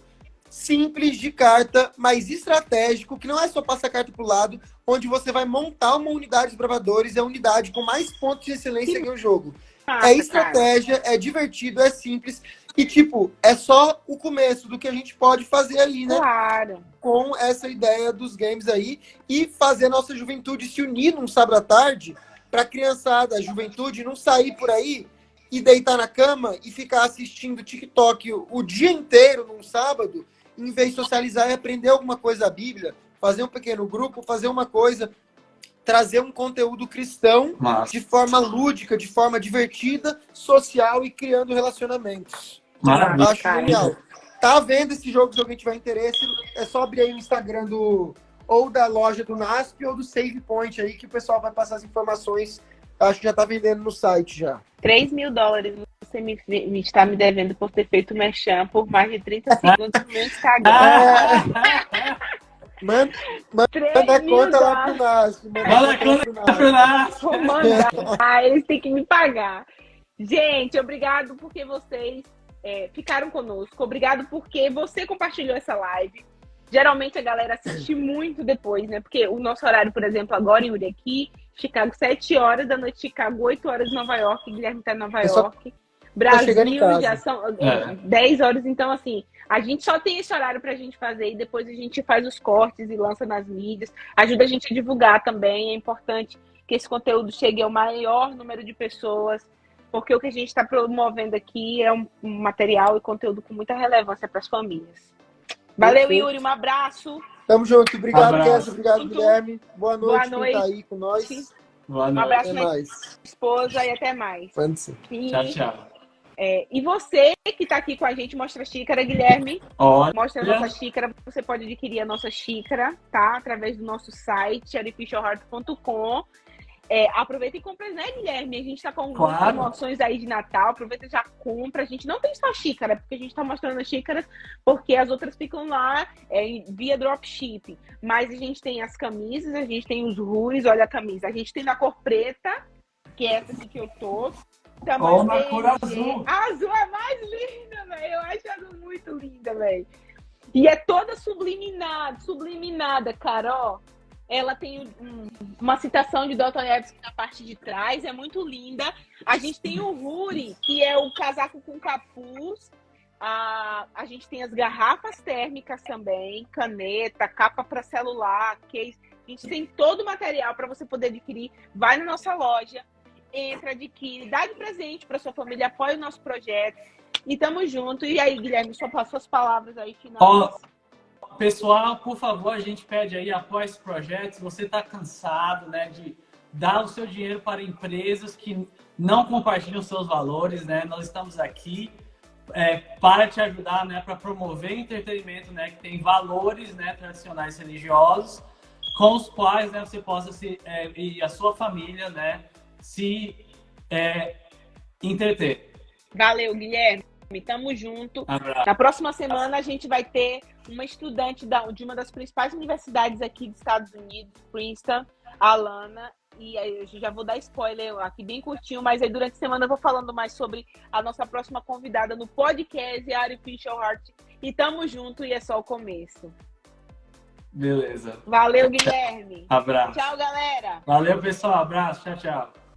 S3: simples de carta, mas estratégico, que não é só passar a carta pro lado, onde você vai montar uma unidade dos bravadores, é a unidade com mais pontos de excelência que é o jogo. É estratégia, é divertido, é simples. E, tipo, é só o começo do que a gente pode fazer ali, né?
S4: Claro.
S3: Com essa ideia dos games aí e fazer a nossa juventude se unir num sábado à tarde pra criançada, a juventude não sair por aí e deitar na cama e ficar assistindo TikTok o dia inteiro num sábado, em vez de socializar e aprender alguma coisa da Bíblia, fazer um pequeno grupo, fazer uma coisa, trazer um conteúdo cristão de forma lúdica, de forma divertida, social e criando relacionamentos. Acho genial. Tá vendo esse jogo, se alguém tiver interesse, é só abrir aí o Instagram ou da loja do NASP ou do Save Point aí, que o pessoal vai passar as informações. Acho que já tá vendendo no site já.
S4: $3.000 você me está me devendo por ter feito merchan por mais de 30 segundos no meu Instagram.
S3: Manda a conta lá pro NASP.
S2: Manda a conta pro NASP.
S4: Vou mandar. Eles têm que me pagar. Gente, obrigado porque vocês ficaram conosco. Obrigado porque você compartilhou essa live. Geralmente a galera assiste muito depois, né? Porque o nosso horário, por exemplo, agora, Yuri, aqui, Chicago, 7 horas da noite, Chicago, 8 horas de Nova York, Guilherme tá em Nova York. Brasil já são 10 horas, então assim, a gente só tem esse horário pra gente fazer e depois a gente faz os cortes e lança nas mídias. Ajuda a gente a divulgar também, é importante que esse conteúdo chegue ao maior número de pessoas, porque o que a gente está promovendo aqui é um material e conteúdo com muita relevância para as famílias. Valeu,
S3: Perfeito.
S4: Yuri, um abraço.
S3: Tamo junto. Obrigado,
S2: Abraço.
S3: Kessa. Obrigado, Guilherme. Boa noite,
S4: Boa
S3: quem tá
S4: noite.
S3: aí com nós.
S2: Boa
S4: Um
S2: noite.
S4: abraço,
S3: Até
S4: minha
S3: mais.
S4: esposa, e até mais.
S3: Fancy.
S2: Tchau, tchau.
S4: E você que está aqui com a gente, mostra a xícara, Guilherme.
S2: Olha,
S4: Mostra a nossa xícara. Você pode adquirir a nossa xícara, tá? Através do nosso site, artificialheart.com. Aproveita e compra, né, Guilherme? A gente está com algumas
S2: Claro.
S4: promoções aí de Natal. Aproveita e já compra. A gente não tem só xícara, porque a gente está mostrando as xícaras, porque as outras ficam lá via dropshipping. Mas a gente tem as camisas, a gente tem os ruis, olha a camisa. A gente tem na cor preta, que é essa aqui que eu tô.
S2: Ou na cor azul.
S4: A azul é mais linda, velho. Eu acho a azul muito linda, velho. E é toda subliminada, cara, ó. Ela tem uma citação de Dostoiévski na parte de trás, é muito linda. A gente tem o Huri, que é o casaco com capuz. A gente tem as garrafas térmicas também, caneta, capa para celular, case. A gente tem todo o material para você poder adquirir. Vai na nossa loja, entra, adquire, dá de presente para sua família, apoia o nosso projeto. E tamo junto. E aí, Guilherme, suas palavras aí finais.
S2: Pessoal, por favor, a gente pede aí, apoie esse projeto. Se você está cansado, né, de dar o seu dinheiro para empresas que não compartilham seus valores, né, nós estamos aqui para te ajudar, né, para promover entretenimento, né, que tem valores, né, tradicionais religiosos, com os quais, né, você possa e a sua família, né, se entreter.
S4: Valeu, Guilherme. Tamo junto.
S2: Abraço.
S4: Na próxima semana a gente vai ter uma estudante de uma das principais universidades aqui dos Estados Unidos, Princeton, a Alana. E aí eu já vou dar spoiler aqui bem curtinho, mas aí durante a semana eu vou falando mais sobre a nossa próxima convidada no podcast Artificial Heart. E tamo junto e é só o começo.
S2: Beleza.
S4: Valeu, Guilherme.
S2: Abraço.
S4: Tchau, galera.
S2: Valeu, pessoal. Abraço. Tchau, tchau.